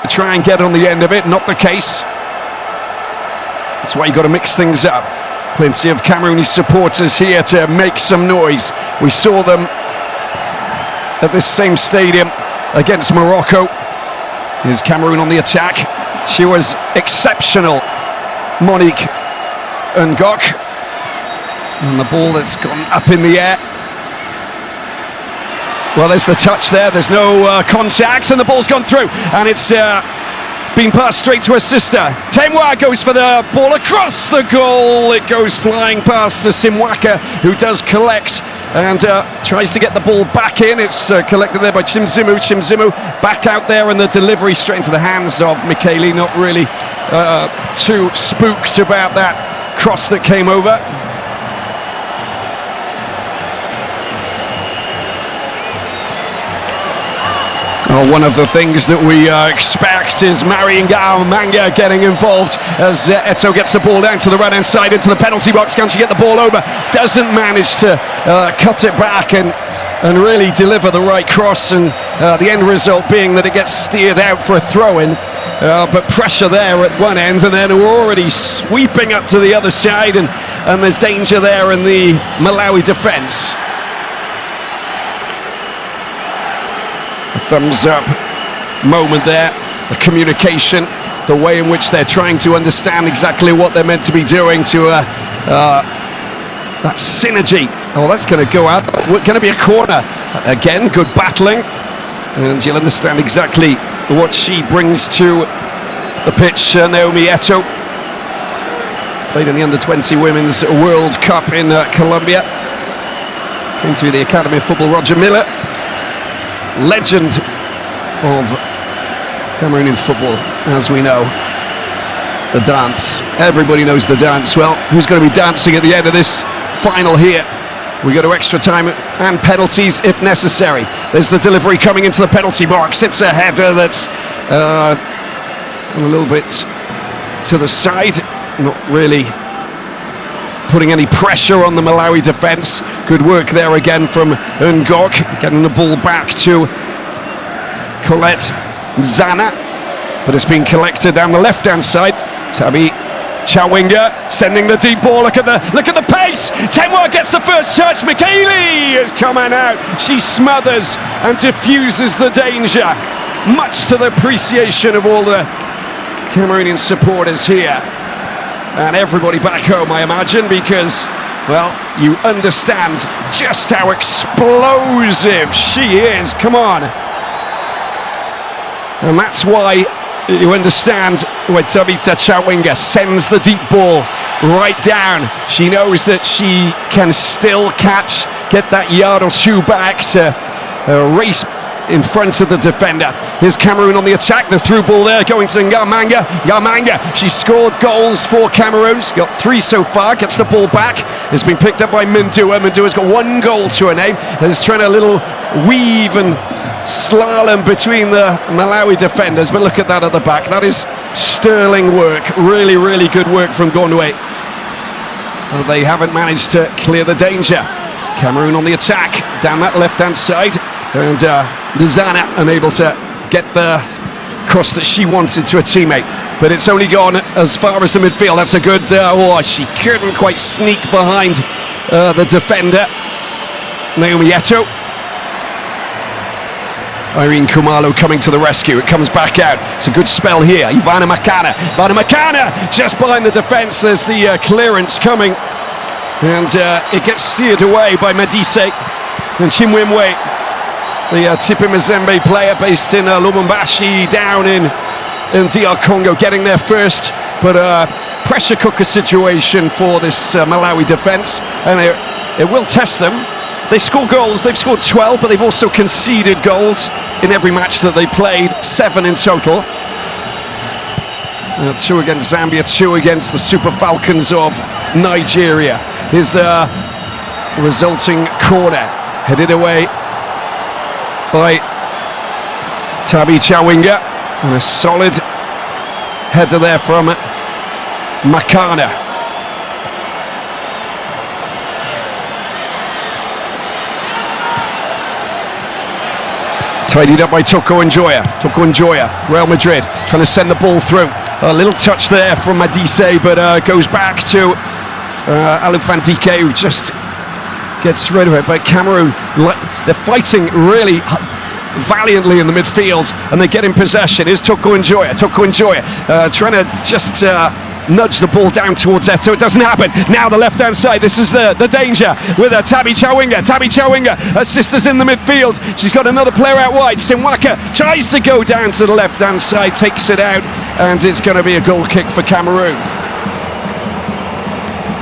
try and get on the end of it. Not the case. That's why you got to mix things up. Plenty of Camerooni supporters here to make some noise. We saw them at this same stadium against Morocco. Here's Cameroon on the attack. She was exceptional, Monique Ngok. And the ball that's gone up in the air. Well, there's the touch there. There's no contact, and the ball's gone through. And it's been passed straight to her sister. Temwa goes for the ball across the goal. It goes flying past to Simwaka, who does collect and tries to get the ball back in. It's collected there by Chimzimu. Chimzimu back out there, and the delivery straight into the hands of Michele. Not really too spooked about that cross that came over. One of the things that we expect is Marianga Manga getting involved as Eto gets the ball down to the right-hand side into the penalty box. Can she get the ball over? Doesn't manage to cut it back and really deliver the right cross, and the end result being that it gets steered out for a throw-in. But pressure there at one end, and then we're already sweeping up to the other side, and there's danger there in the Malawi defence. Thumbs up moment there, the communication, the way in which they're trying to understand exactly what they're meant to be doing to that synergy. Oh, that's going to go out. We're going to be a corner. Again, good battling, and you'll understand exactly what she brings to the pitch. Naomi Eto played in the Under-20 Women's World Cup in Colombia. Came through the Academy of Football, Roger Miller. Legend of Cameroonian football, as we know. The dance. Everybody knows the dance. Well, who's going to be dancing at the end of this final here? We go to extra time and penalties if necessary. There's the delivery coming into the penalty box. It's a header that's a little bit to the side. Not really putting any pressure on the Malawi defence. Good work there again from Ngok, getting the ball back to Colette Zana, but it's been collected down the left-hand side. Tabi Chawinga sending the deep ball. Look at the pace. Temwa gets the first touch. Michele is coming out. She smothers and diffuses the danger, much to the appreciation of all the Cameroonian supporters here. And everybody back home, I imagine, because, well, you understand just how explosive she is. Come on. And that's why you understand when Tabita Chawinga sends the deep ball right down. She knows that she can still get that yard or two back to race in front of the defender. Here's Cameroon on the attack, the through ball there going to Ngamanga. Ngamanga, she scored goals for Cameroon. She's got 3 so far, gets the ball back. It's been picked up by Mindua. Mindua's got 1 goal to her name. Is trying a little weave and slalom between the Malawi defenders, but look at that at the back. That is sterling work. Really, really good work from Gondwe. Well, they haven't managed to clear the danger. Cameroon on the attack, down that left-hand side. And Zana unable to get the cross that she wanted to a teammate, but it's only gone as far as the midfield. That's a good she couldn't quite sneak behind the defender, Naomi Eto. Irene Kumalo coming to the rescue. It comes back out. It's a good spell here. Ivana Makana just behind the defence. There's the clearance coming, and it gets steered away by Medise and Chimwemwe, the Tipi Mazembe player based in Lubumbashi, down in DR Congo, getting there first, but pressure cooker situation for this Malawi defence, and it will test them. They score goals. They've scored 12, but they've also conceded goals in every match that they played, 7 in total. 2 against Zambia, 2 against the Super Falcons of Nigeria. Here's the resulting corner, headed away by Tabi Chawinga, and a solid header there from Makana. Tidied up by Toko Njoya. Real Madrid trying to send the ball through. A little touch there from Madise, but goes back to Alufandike, who just gets rid of it. But Cameroon, they're fighting really valiantly in the midfield, and they get in possession. Here's Toko Njoya trying to just nudge the ball down towards Eto. It doesn't happen. Now the left-hand side, this is the danger with Tabi Chawinga. Her sister's in the midfield. She's got another player out wide. Simwaka tries to go down to the left-hand side, takes it out, and it's going to be a goal kick for Cameroon.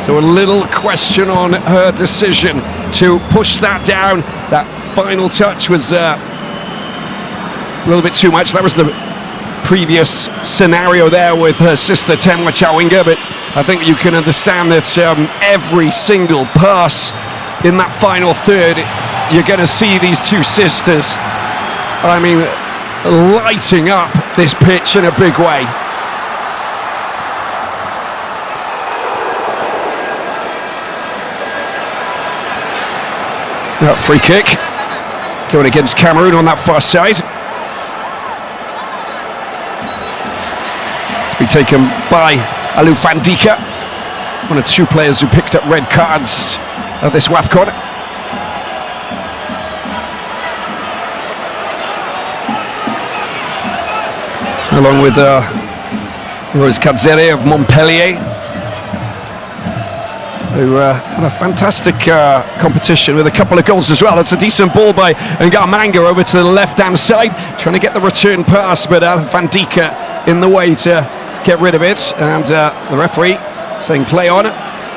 So a little question on her decision to push that down. That final touch was a little bit too much. That was the previous scenario there with her sister Temwa Chawinga, but I think you can understand that every single pass in that final third, you're going to see these two sisters, I mean, lighting up this pitch in a big way. Free kick going against Cameroon on that far side. Be taken by Alufandika, one of two players who picked up red cards at this WAFCON. Along with Rose Kadzere of Montpellier, who had a fantastic competition with a couple of goals as well. That's a decent ball by Ngamanga over to the left-hand side, trying to get the return pass, but Alufandika in the way to get rid of it, and the referee saying play on,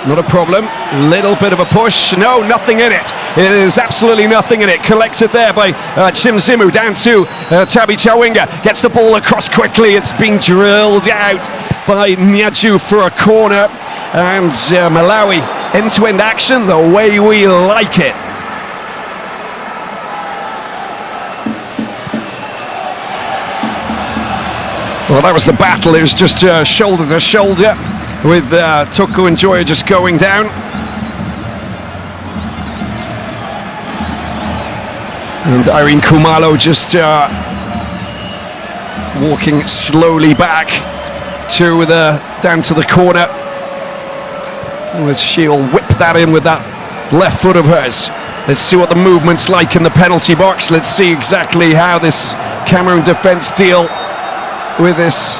not a problem. Little bit of a push, no, nothing in it. It is absolutely nothing in it. Collected there by Chimzimu, down to Tabi Chawinga, gets the ball across quickly. It's being drilled out by Nyaju for a corner, and Malawi end-to-end action the way we like it. Well, that was the battle. It was just shoulder to shoulder with Toko Njoya just going down. And Irene Kumalo just walking slowly back to down to the corner. She'll whip that in with that left foot of hers. Let's see what the movement's like in the penalty box. Let's see exactly how this Cameroon defence deal with this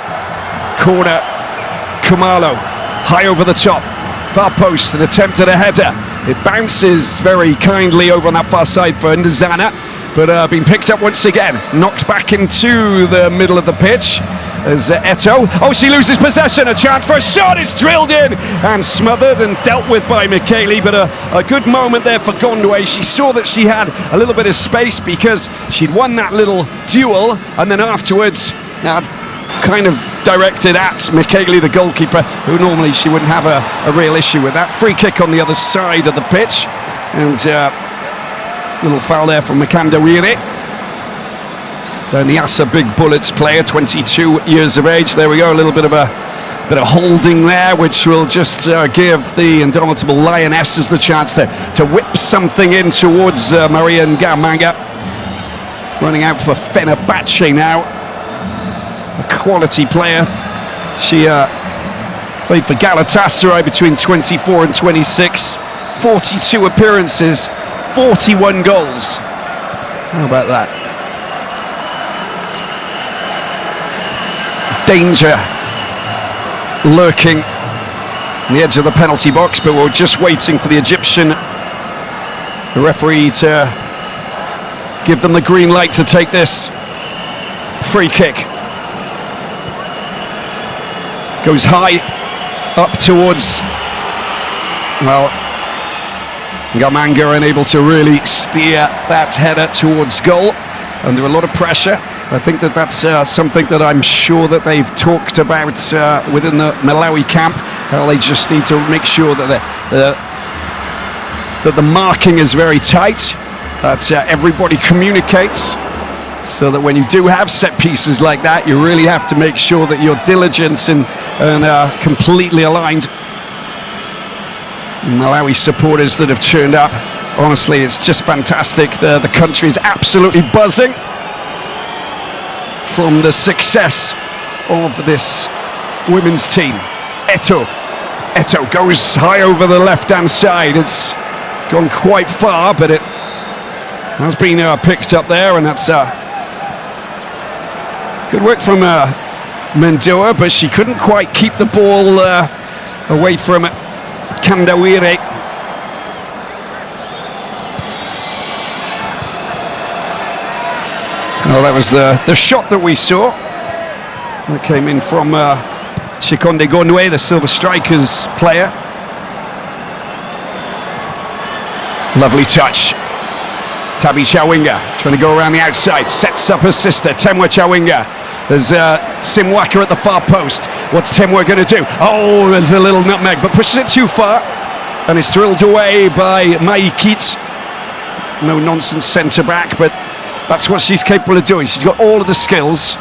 corner. Kumalo, high over the top, far post, an attempt at a header. It bounces very kindly over on that far side for Ndizana, but being picked up once again, knocked back into the middle of the pitch as Eto. Oh, she loses possession, a chance for a shot, it's drilled in and smothered and dealt with by Michele, but a good moment there for Gondwe. She saw that she had a little bit of space because she'd won that little duel, and then afterwards kind of directed at Michele, the goalkeeper, who normally she wouldn't have a real issue with that. Free kick on the other side of the pitch, and little foul there from Mikanda Wiri. The Niassa Big Bullets player, 22 years of age. There we go, a little bit of holding there, which will just give the indomitable Lionesses the chance to whip something in towards Maria Ngamanga. Running out for Fenerbahce now. A quality player. She played for Galatasaray between 24 and 26. 42 appearances, 41 goals. How about that? Danger lurking on the edge of the penalty box, but we're just waiting for the Egyptian referee to give them the green light to take this free kick. Goes high up towards, well, Ngamanga unable to really steer that header towards goal under a lot of pressure. I think that's something that I'm sure that they've talked about within the Malawi camp, how they just need to make sure that the marking is very tight, that everybody communicates, so that when you do have set pieces like that, you really have to make sure that you're diligent and completely aligned. Malawi supporters that have turned up, honestly, it's just fantastic. The country is absolutely buzzing. from the success of this women's team. Eto'o goes high over the left-hand side. It's gone quite far, but it has been picked up there, and that's good work from Mendoa, but she couldn't quite keep the ball away from Kandawire. Well, that was the shot that we saw. That came in from Chikonde Gonwe, the Silver Strikers player. Lovely touch. Tabi Chawinga trying to go around the outside, sets up her sister, Temwa Chawinga. There's Simwaka at the far post. What's Temwa going to do? Oh, there's a little nutmeg, but pushes it too far. And it's drilled away by Maikit. No nonsense centre back, but that's what she's capable of doing. She's got all of the skills.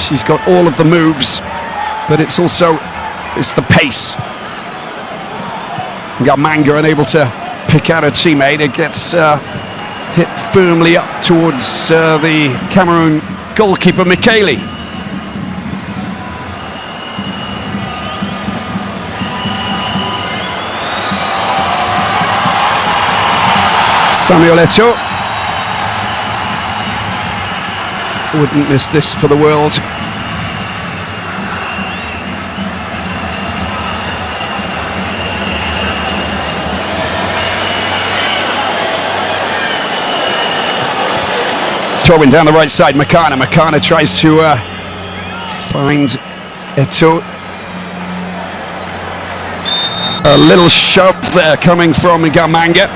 She's got all of the moves, but it's the pace. Gamanga unable to pick out her teammate. It gets hit firmly up towards the Cameroon goalkeeper, Michele. Samuel Eto'o wouldn't miss this for the world. Throwing down the right side, Makana tries to find Eto'o. A little shove there coming from Gamanga,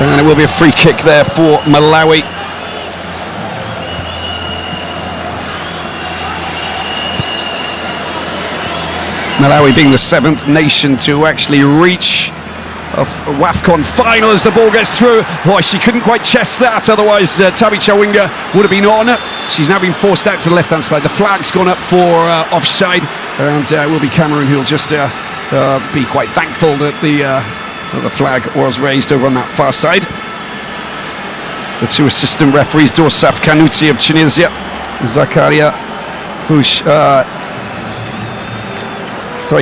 and it will be a free kick there for Malawi. Malawi being the 7th nation to actually reach a WAFCON final as the ball gets through. Boy, she couldn't quite chest that, otherwise Tabi Chawinga would have been on. She's now been forced out to the left-hand side. The flag's gone up for offside, and it will be Cameroon who'll just be quite thankful that the flag was raised over on that far side. The two assistant referees, Dorsaf Kanouti of Tunisia, Zakaria Bush,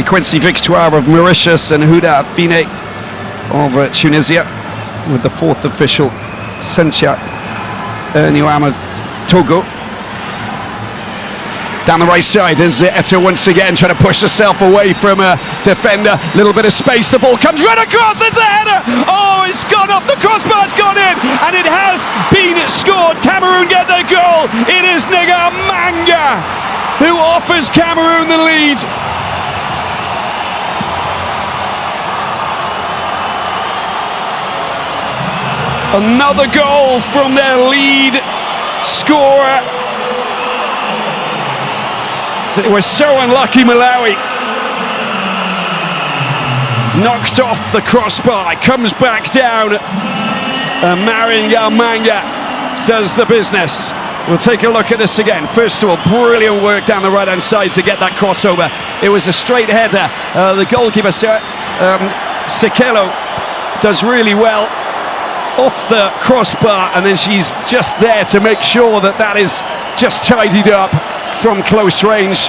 Quincy Victoire of Mauritius, and Huda Fine of Tunisia, with the 4th official, Sentia Niwama Togo. Down the right side is Eto'o once again trying to push herself away from a defender. Little bit of space, the ball comes right across, it's a header! Oh, it's gone off the crossbar, it's gone in, and it has been scored. Cameroon get their goal. It is Gamanga who offers Cameroon the lead. Another goal from their lead scorer. They were so unlucky, Malawi. Knocked off the crossbar, comes back down, and Marion Gamanga does the business. We'll take a look at this again. First of all, brilliant work down the right-hand side to get that crossover. It was a straight header. The goalkeeper, Sekelo, does really well off the crossbar, and then she's just there to make sure that that is just tidied up from close range.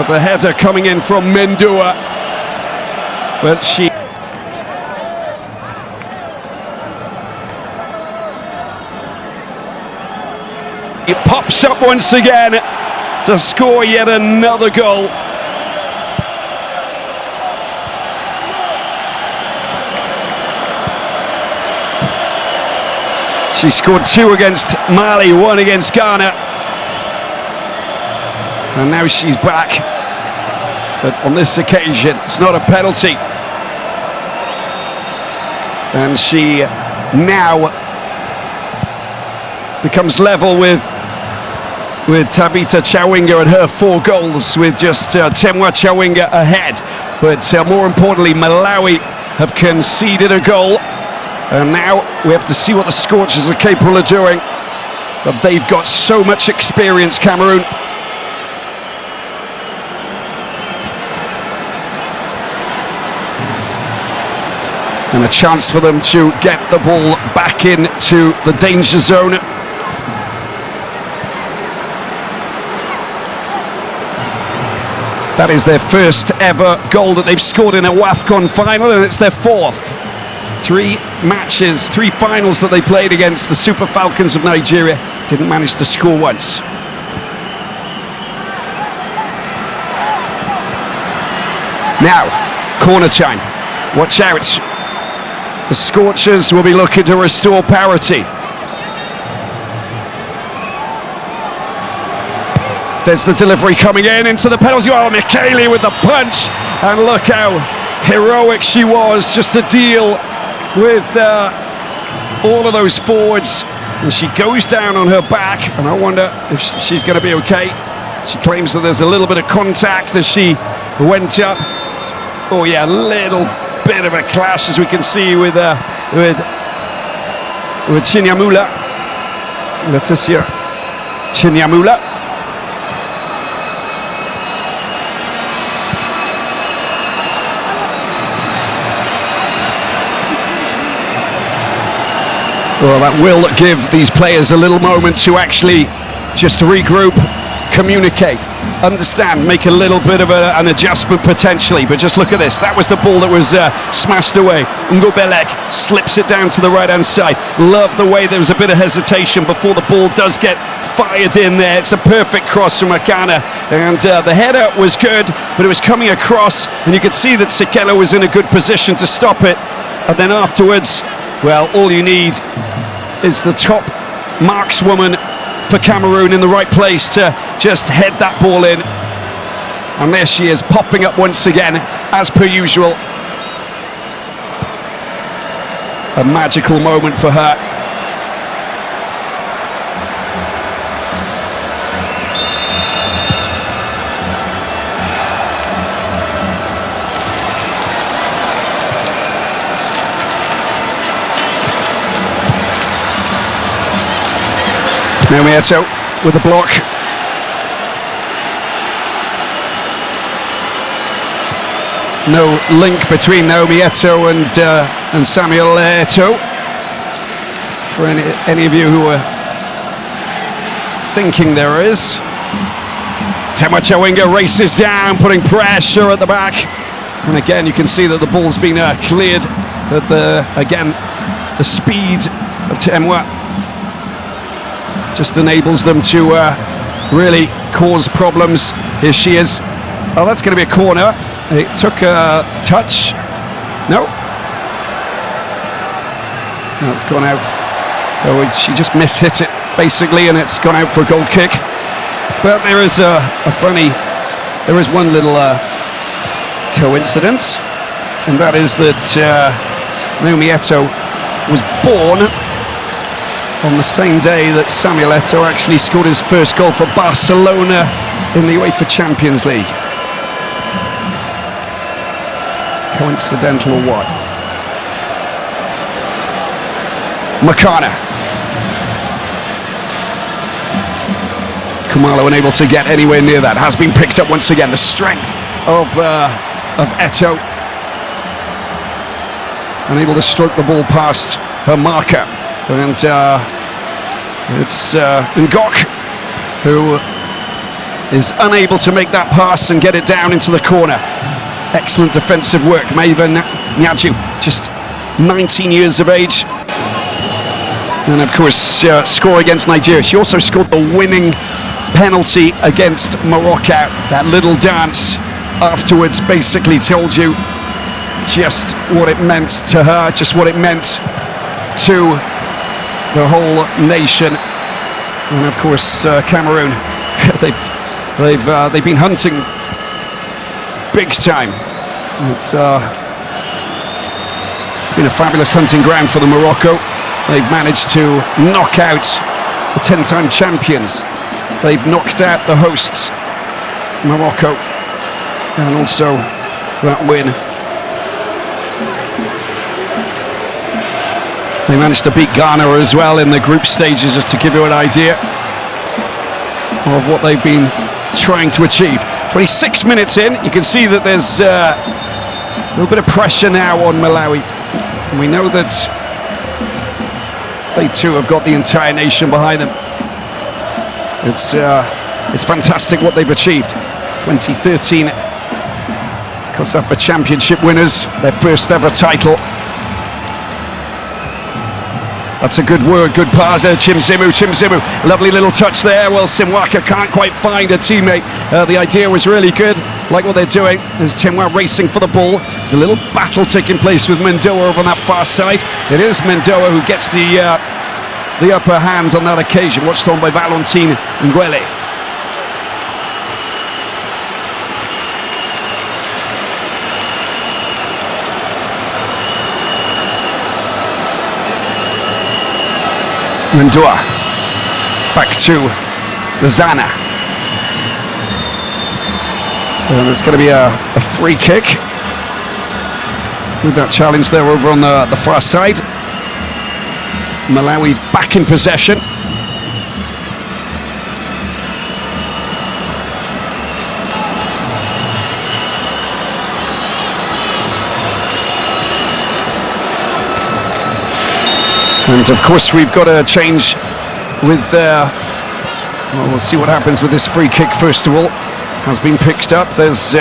The header coming in from Mendoa, but she pops up once again to score yet another goal. She scored 2 against Mali, 1 against Ghana. And now she's back. But on this occasion, it's not a penalty. And she now becomes level with Tabita Chawinga and her 4 goals, with just Temwa Chawinga ahead. But more importantly, Malawi have conceded a goal. And now we have to see what the Scorchers are capable of doing. But they've got so much experience, Cameroon. And a chance for them to get the ball back into the danger zone. That is their first ever goal that they've scored in a WAFCON final, and it's their fourth. 3 matches, 3 finals that they played against the Super Falcons of Nigeria. Didn't manage to score once. Now, corner time. Watch out. The Scorchers will be looking to restore parity. There's the delivery coming in into the penalty. Oh, Michele with the punch. And look how heroic she was just to deal with all of those forwards. And she goes down on her back. And I wonder if she's going to be okay. She claims that there's a little bit of contact as she went up. Oh yeah, a little bit of a clash, as we can see with Chinyamula. Leticia Chinyamula. Well, that will give these players a little moment to actually just regroup, communicate, understand, make a little bit of an adjustment potentially. But just look at this. That was the ball that was smashed away. Ngobelek slips it down to the right-hand side. Love the way there was a bit of hesitation before the ball does get fired in there. It's a perfect cross from Akana. And the header was good, but it was coming across. And you could see that Sekelo was in a good position to stop it. And then afterwards, well, all you need is the top markswoman for Cameroon in the right place to just head that ball in. And there she is, popping up once again, as per usual. A magical moment for her. Naomi Eto'o with a block. No link between Naomi Eto'o and Samuel Eto'o. For any of you who are thinking there is. Tema Chawinga races down, putting pressure at the back. And again, you can see that the ball's been cleared. But the speed of Temwa just enables them to really cause problems. Here she is. Oh, that's going to be a corner. It took a touch. No, it's gone out. So she just mishit it, basically, and it's gone out for a goal kick. But there is there is one little coincidence, and that is that Naomi Eto'o was born on the same day that Samuel Eto'o actually scored his first goal for Barcelona in the UEFA Champions League. Coincidental or what? Makana. Kumalo unable to get anywhere near that. Has been picked up once again. The strength of Eto'o. Unable to stroke the ball past her marker. And it's Ngok who is unable to make that pass and get it down into the corner. Excellent defensive work. Maeva Nyaju, just 19 years of age. And of course, score against Nigeria. She also scored the winning penalty against Morocco. That little dance afterwards basically told you just what it meant to her, just what it meant to the whole nation. And of course, Cameroon, they've been hunting big time. It's been a fabulous hunting ground for the Morocco. They've managed to knock out the 10-time champions. They've knocked out the hosts, Morocco, and also that win. They managed to beat Ghana as well in the group stages, just to give you an idea of what they've been trying to achieve. 26 minutes in, you can see that there's a little bit of pressure now on Malawi. And we know that they too have got the entire nation behind them. It's fantastic what they've achieved. 2013 Because they're championship winners, their first ever title. That's a good word, good pass there, Chimzimu, lovely little touch there. Well, Simwaka can't quite find a teammate. The idea was really good, like what they're doing. There's Timwa racing for the ball. There's a little battle taking place with Mendoa over on that far side. It is Mendoa who gets the upper hand on that occasion, watched on by Valentin Nguele. Mendoa back to Zana, and it's going to be a free kick with that challenge there over on the far side. Malawi back in possession. And of course we've got a change with well, we'll see what happens with this free kick. First of all, has been picked up. There's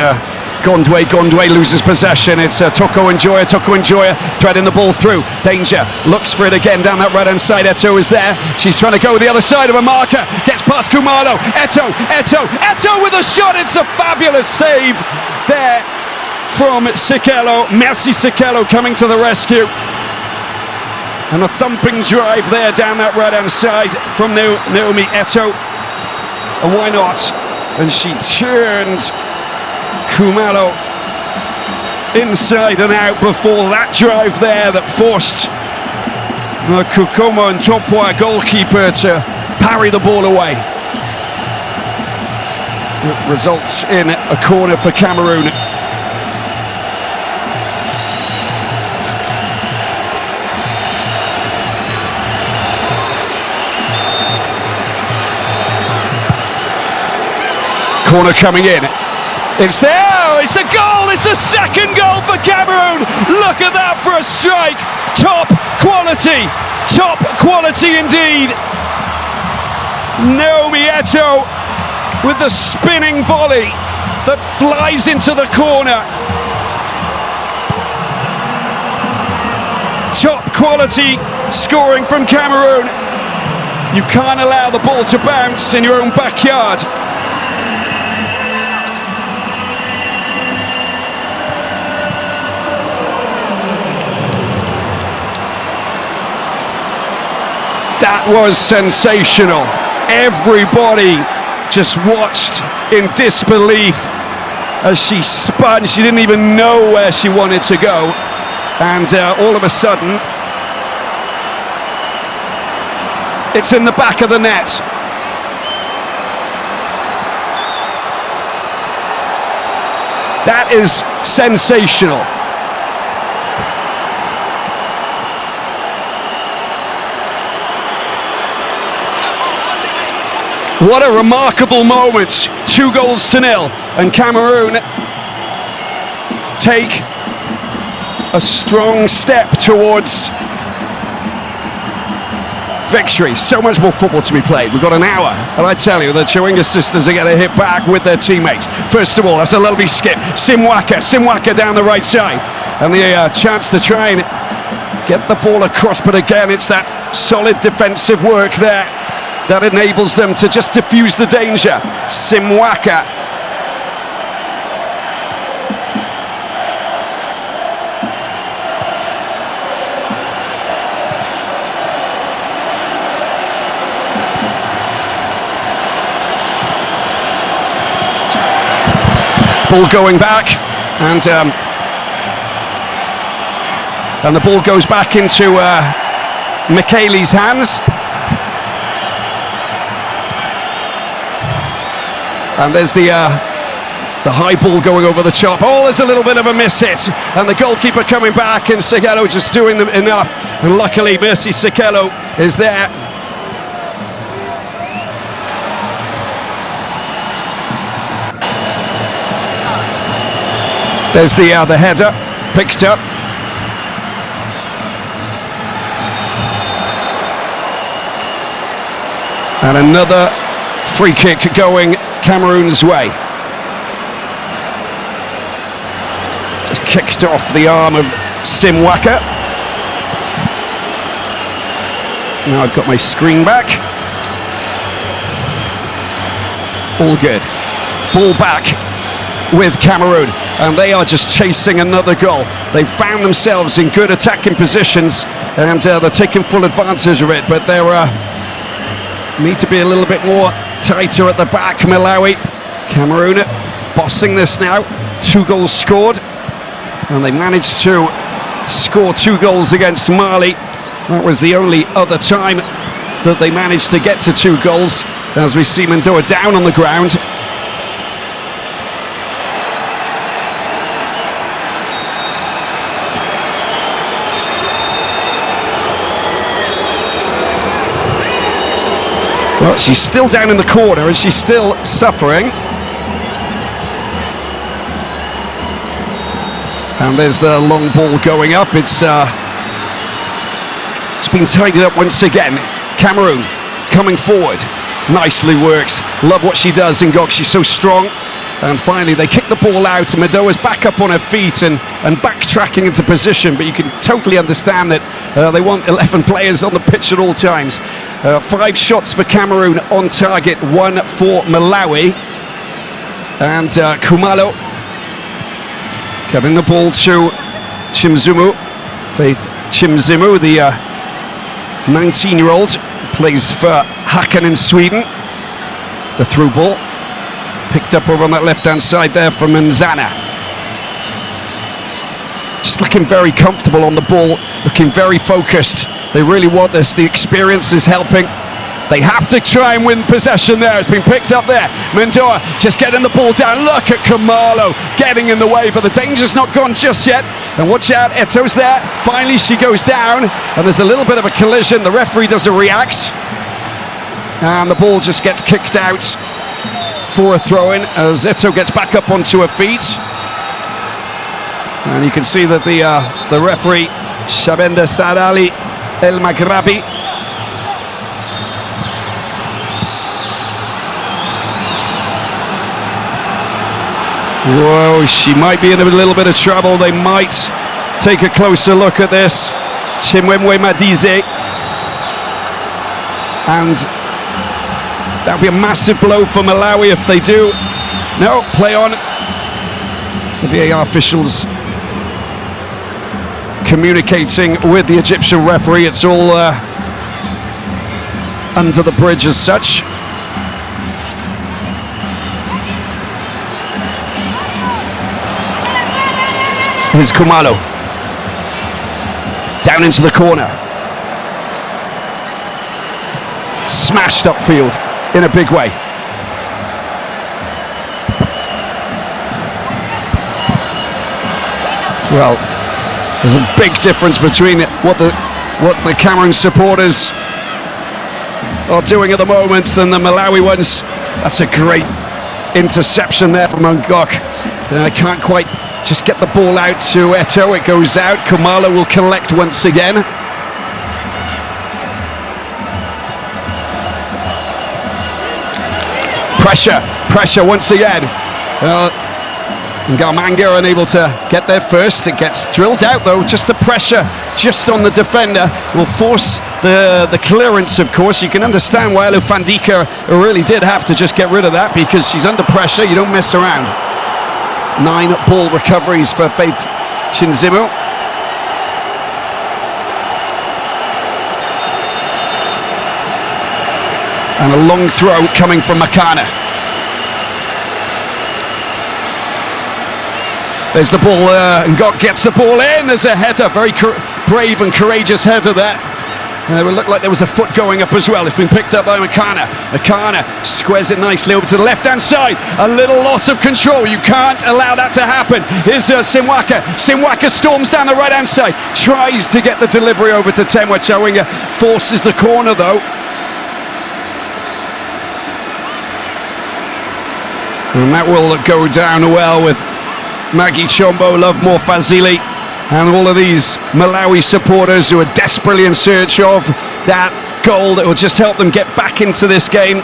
Gondwe loses possession. It's Toko Njoya threading the ball through. Danger, looks for it again down that right hand side. Eto is there. She's trying to go the other side of a marker. Gets past Kumalo. Eto with a shot. It's a fabulous save there from Sikelo. Merci Sikelo coming to the rescue. And a thumping drive there down that right-hand side from Naomi Eto. And why not? And she turned Kumalo inside and out before that drive there that forced Kukomo and Topwa goalkeeper to parry the ball away. It results in a corner for Cameroon. Corner coming in. It's there. It's a goal. It's the second goal for Cameroon. Look at that for a strike. Top quality indeed. Naomi Eto with the spinning volley that flies into the corner. Top quality scoring from Cameroon. You can't allow the ball to bounce in your own backyard. That was sensational. Everybody just watched in disbelief as she spun. She didn't even know where she wanted to go. And all of a sudden, it's in the back of the net. That is sensational. What a remarkable moment. 2-0, and Cameroon take a strong step towards victory. So much more football to be played. We've got an hour, and I tell you, the Chawinga sisters are going to hit back with their teammates. First of all, that's a lovely skip. Simwaka down the right side, and the chance to try and get the ball across, but again, it's that solid defensive work there that enables them to just diffuse the danger. Simwaka. Ball going back, and the ball goes back into Michele's hands. And there's the high ball going over the top. Oh, there's a little bit of a miss hit. And the goalkeeper coming back, and Sikelo just doing them enough. And luckily, Merci Sikelo is there. There's the header, picked up. And another free kick going Cameroon's way. Just kicked off the arm of Simwaka. Now I've got my screen back. All good. Ball back with Cameroon, and they are just chasing another goal. They've found themselves in good attacking positions, and they're taking full advantage of it, but they need to be a little bit more tighter at the back. Malawi, Cameroon bossing this now. 2 goals scored, and they managed to score 2 goals against Mali. That was the only other time that they managed to get to 2 goals, as we see Mendoa down on the ground. Well, she's still down in the corner and she's still suffering. And there's the long ball going up. It's been tidied up once again. Cameroon coming forward. Nicely works. Love what she does, Ngok. She's so strong. And finally they kick the ball out, and Medoa's back up on her feet and backtracking into position, but you can totally understand that they want 11 players on the pitch at all times. 5 shots for Cameroon on target, 1 for Malawi. And Kumalo giving the ball to Chimzumu. Faith Chimzumu, the 19-year-old, plays for Häcken in Sweden. The through ball picked up over on that left-hand side there from Nzana. Just looking very comfortable on the ball, looking very focused. They really want this. The experience is helping. They have to try and win possession there. It's been picked up there. Mendoa just getting the ball down. Look at Kumalo getting in the way, but the danger's not gone just yet. And watch out, Eto's there. Finally, she goes down, and there's a little bit of a collision. The referee doesn't react, and the ball just gets kicked out for a throw-in as Eto gets back up onto her feet. And you can see that the referee, Shabenda Sadali El Maghrabi, whoa, she might be in a little bit of trouble. They might take a closer look at this. Chimwemwe Madize, and that would be a massive blow for Malawi if they do. No, play on. The VAR officials communicating with the Egyptian referee. It's all under the bridge as such. Here's Kumalo. Down into the corner. Smashed upfield in a big way. Well, there's a big difference between what the Cameroon supporters are doing at the moment than the Malawi ones. That's a great interception there from Ngok. I can't quite just get the ball out to Eto. It goes out. Kumalo will collect once again. Pressure once again. Ngamanga unable to get there first. It gets drilled out though. Just the pressure just on the defender will force the clearance, of course. You can understand why Elufandika really did have to just get rid of that, because she's under pressure. You don't mess around. 9 ball recoveries for Faith Chinzimu. And a long throw coming from Makana. There's the ball, Ngok gets the ball in. There's a header, very brave and courageous header there. It would look like there was a foot going up as well. It's been picked up by Makana. Makana squares it nicely over to the left-hand side. A little loss of control. You can't allow that to happen. Here's Simwaka. Simwaka storms down the right-hand side. Tries to get the delivery over to Temwa Chawinga. Forces the corner, though. And that will go down well with Maggie Chombo, Love More Fazili, and all of these Malawi supporters who are desperately in search of that goal that will just help them get back into this game.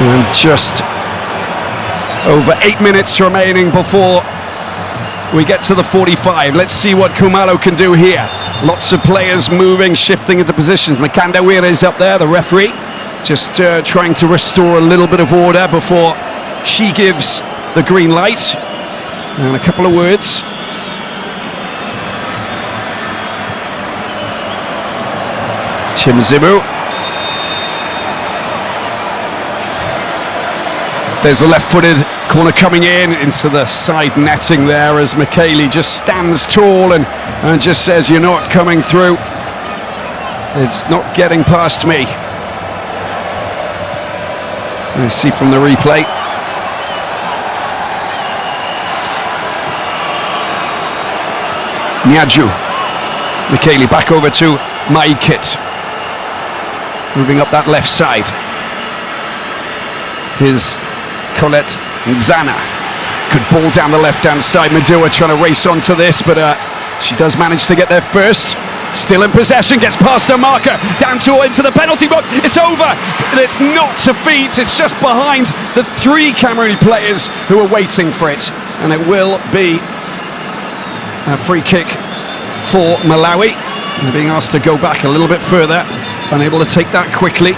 And just over 8 minutes remaining before we get to the 45. Let's see what Khumalo can do here. Lots of players moving, shifting into positions. Makandawire is up there, the referee, just trying to restore a little bit of order before she gives the green light. And a couple of words. Chimzimu. There's the left-footed corner coming in into the side netting there as Michele just stands tall and just says, you're not coming through. It's not getting past me. Let's see from the replay. Nyaju. Michele back over to Maikit. Moving up that left side. Here's Colette Nzana. Good ball down the left-hand side. Madua trying to race onto this, but she does manage to get there first. Still in possession, gets past her marker, down into the penalty box. It's over, but it's not to feet. It's just behind the 3 Cameroon players who are waiting for it. And it will be a free kick for Malawi. They're being asked to go back a little bit further, unable to take that quickly.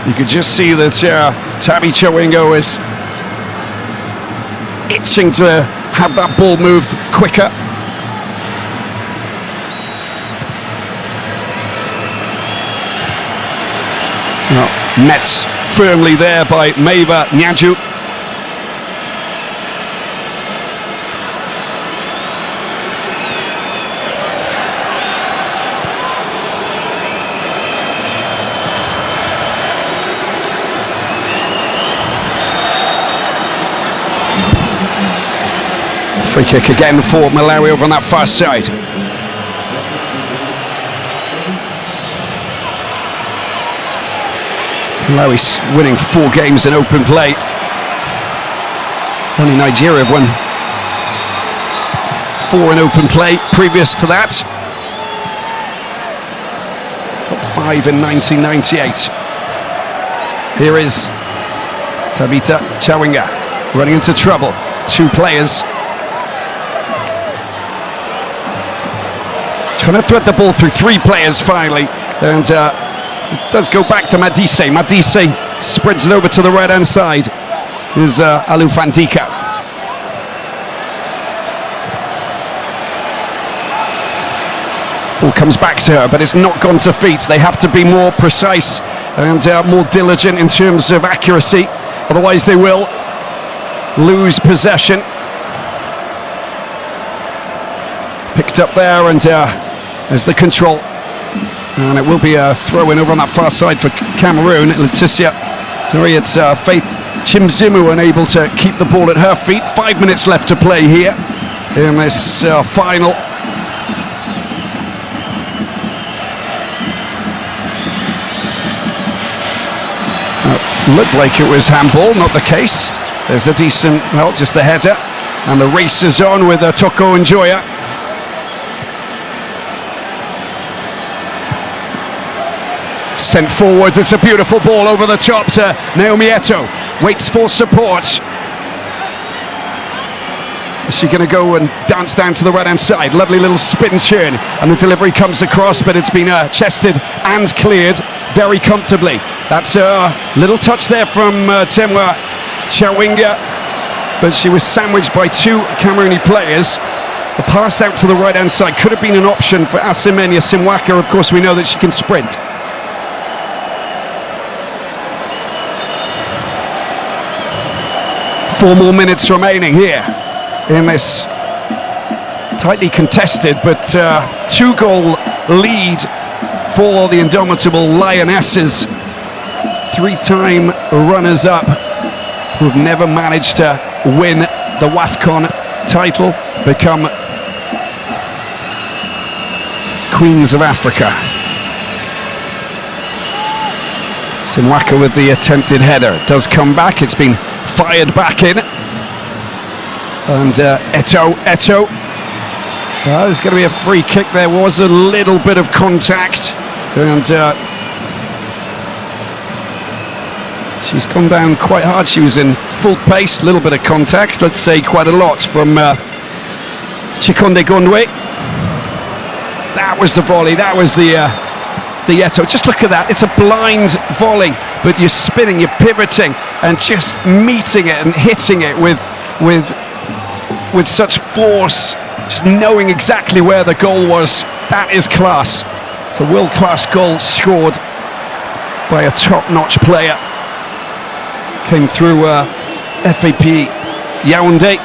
You could just see that Tabi Chawingo is itching to have that ball moved quicker. Well, Mets firmly there by Meva Nyaju. Free kick again for Malawi over on that far side. Malawi's winning 4 games in open play. Only Nigeria have won 4 in open play previous to that. Got 5 in 1998. Here is Tabita Chawinga running into trouble. 2 players. Trying to thread the ball through 3 players finally, and it does go back to Madise. Madise spreads it over to the right-hand side. Here's Alufandika. Ball comes back to her, but it's not gone to feet. They have to be more precise and more diligent in terms of accuracy, otherwise they will lose possession. Picked up there, and there's the control, and it will be a throw-in over on that far side for Cameroon. Leticia, sorry, it's Faith Chimzimu unable to keep the ball at her feet. 5 minutes left to play here in this final. Looked like it was handball, not the case. There's a decent, well, just the header, and the race is on with Toko Njoya. Sent forward, it's a beautiful ball over the top to Naomi Eto'o. Waits for support. Is she going to go and dance down to the right-hand side? Lovely little spin turn, and the delivery comes across, but it's been chested and cleared very comfortably. That's a little touch there from Temwa Chawinga, but she was sandwiched by 2 Camerooni players. The pass out to the right-hand side could have been an option for Asemenya Simwaka. Of course, we know that she can sprint. Four more minutes remaining here in this tightly contested but 2-goal lead for the indomitable Lionesses. 3-time runners-up who have never managed to win the WAFCON title, become Queens of Africa. Simwaka with the attempted header. It does come back, it's been fired back in, and Eto'o. There's going to be a free kick. There was a little bit of contact, and She's gone down quite hard. She was in full pace, a little bit of contact, let's say quite a lot from Chikonde Gondwe. That was the volley, that was the Eto'o. Just look at that, it's a blind volley, but you're spinning, you're pivoting, and just meeting it and hitting it with such force, just knowing exactly where the goal was. That is class. It's a world-class goal scored by a top-notch player. Came through FAP Yaoundé,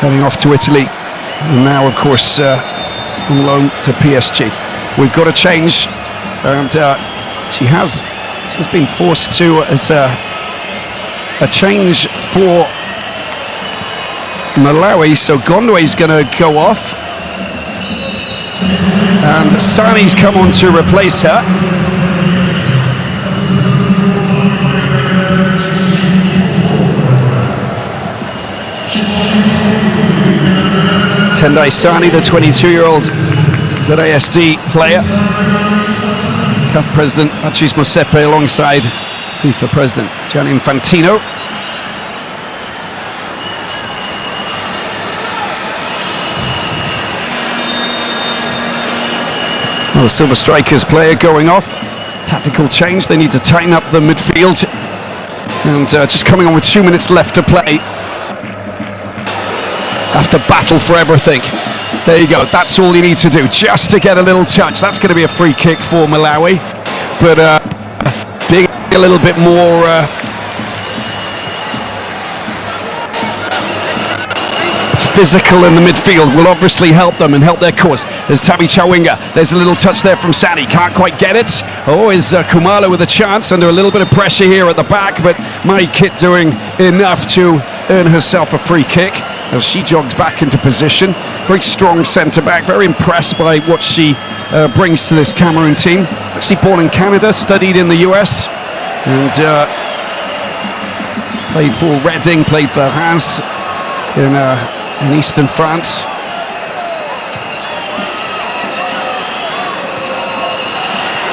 heading off to Italy, and now of course on loan to PSG. We've got a change, and she's been forced to, as a change for Malawi, so Gondwe's going to go off, and Sani's come on to replace her. Tendai Sani, the 22-year-old ZASD player, CAF President Patrice Motsepe alongside FIFA President Gianni Infantino. Well, the Silver Strikers player going off. Tactical change, they need to tighten up the midfield. And just coming on with 2 minutes left to play. Have to battle for everything. There you go, that's all you need to do, just to get a little touch. That's going to be a free kick for Malawi, but being a little bit more physical in the midfield will obviously help them and help their cause. There's Tabi Chawinga, there's a little touch there from Sani, can't quite get it. Oh, is Kumalo with a chance, under a little bit of pressure here at the back, but my kid doing enough to earn herself a free kick as she jogs back into position. Very strong centre-back, very impressed by what she brings to this Cameroon team. Actually born in Canada, studied in the US, and played for Reading, played for Reims in eastern France.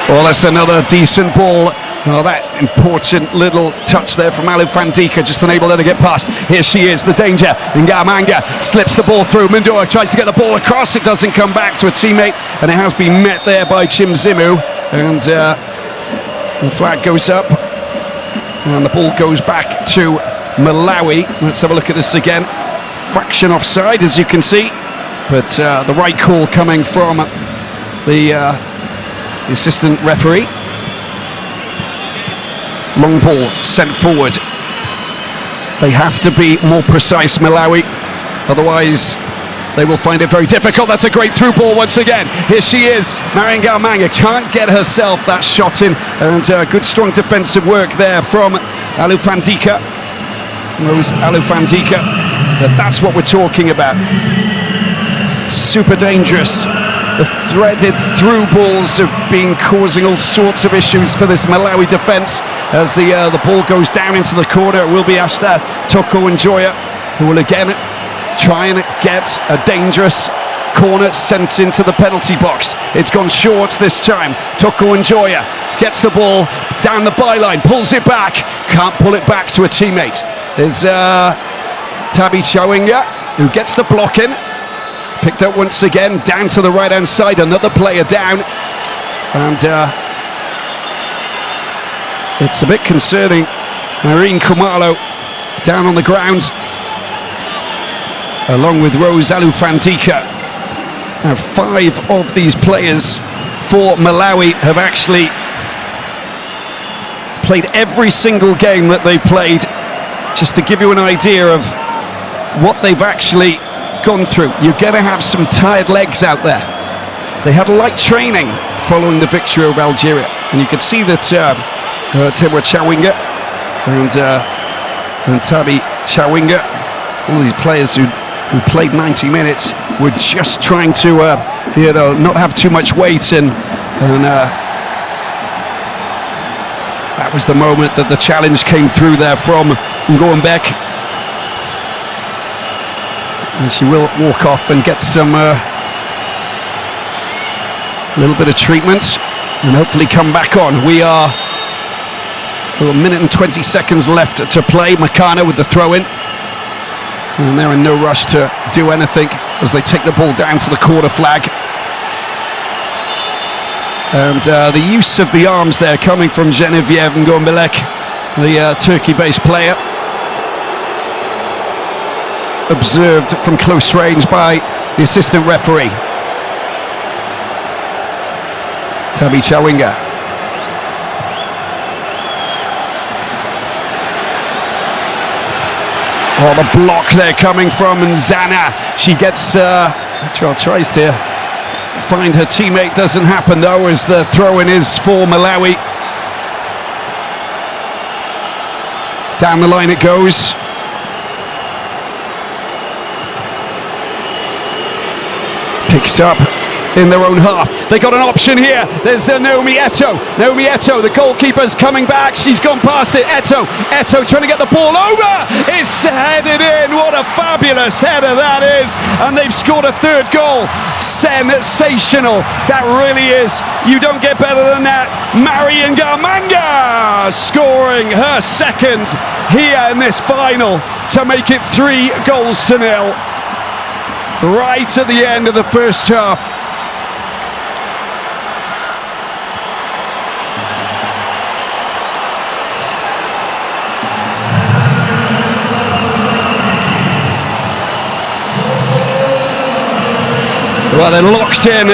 Well, that's another decent ball. Oh, that important little touch there from Alou Fandika, just unable there to get past. Here she is, the danger. Ngamanga slips the ball through. Mindora tries to get the ball across. It doesn't come back to a teammate, and it has been met there by Chimzimu. And the flag goes up, and the ball goes back to Malawi. Let's have a look at this again. Fraction offside, as you can see, but the right call coming from the assistant referee. Long ball sent forward. They have to be more precise, Malawi, otherwise they will find it very difficult. That's a great through ball once again. Here she is, Marian Ngamanga can't get herself that shot in, and good strong defensive work there from Alou Fandika. Rose Alou Fandika, but that's what we're talking about. Super dangerous. The threaded through balls have been causing all sorts of issues for this Malawi defence. As the ball goes down into the corner, it will be Asta Toko Njoya who will again try and get a dangerous corner sent into the penalty box. It's gone short this time. Toko Njoya gets the ball down the byline, pulls it back, can't pull it back to a teammate. There's Tabi Chawinga who gets the block in. Picked up once again, down to the right-hand side, another player down. And it's a bit concerning. Irene Kumalo down on the ground, along with Rose Alou Fandika. Now 5 of these players for Malawi have actually played every single game that they played, just to give you an idea of what they've actually gone through. You're going to have some tired legs out there. They had light training following the victory over Algeria, and you could see that Temwa Chawinga and Tabi Chawinga, all these players who played 90 minutes, were just trying to not have too much weight, and that was the moment that the challenge came through there from Ngoambek. And she will walk off and get some little bit of treatment and hopefully come back on. We are A minute and 20 seconds left to play. Makana with the throw-in. And they're in no rush to do anything as they take the ball down to the corner flag. And the use of the arms there coming from Genevieve Ngombilek, the Turkey-based player. Observed from close range by the assistant referee. Tabi Chawinga. Oh, the block there coming from Nzana. She gets, tries to find her teammate, doesn't happen though, as the throw-in is for Malawi. Down the line it goes. Picked up in their own half. They got an option here. There's Naomi Eto'o. Naomi Eto'o, the goalkeeper's coming back. She's gone past it. Eto'o trying to get the ball over. It's headed in. What a fabulous header that is. And they've scored a third goal. Sensational. That really is. You don't get better than that. Marion Garmanga scoring her second here in this final to make it 3-0. Right at the end of the first half. Well, they're locked in.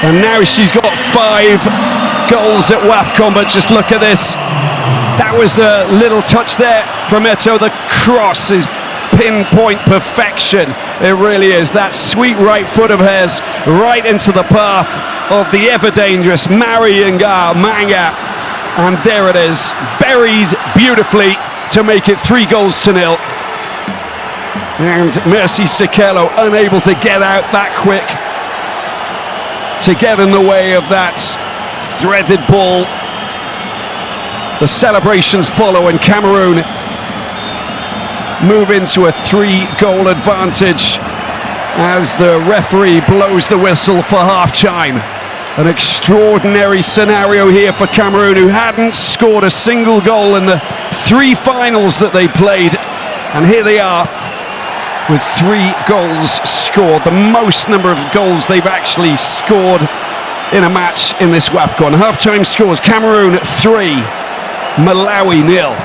And now she's got 5 goals at WAFCON, but just look at this. That was the little touch there from Eto'o. The cross is pinpoint perfection. It really is. That sweet right foot of hers right into the path of the ever dangerous Marion Garmanga. And there it is, buried beautifully to make it 3-0. And Mercy Sekelo unable to get out that quick to get in the way of that threaded ball. The celebrations follow, and Cameroon move into a 3-goal advantage as the referee blows the whistle for half-time. An extraordinary scenario here for Cameroon, who hadn't scored a single goal in the 3 finals that they played, and here they are with 3 goals scored, the most number of goals they've actually scored in a match in this WAFCON. Half-time scores: Cameroon 3, Malawi 0.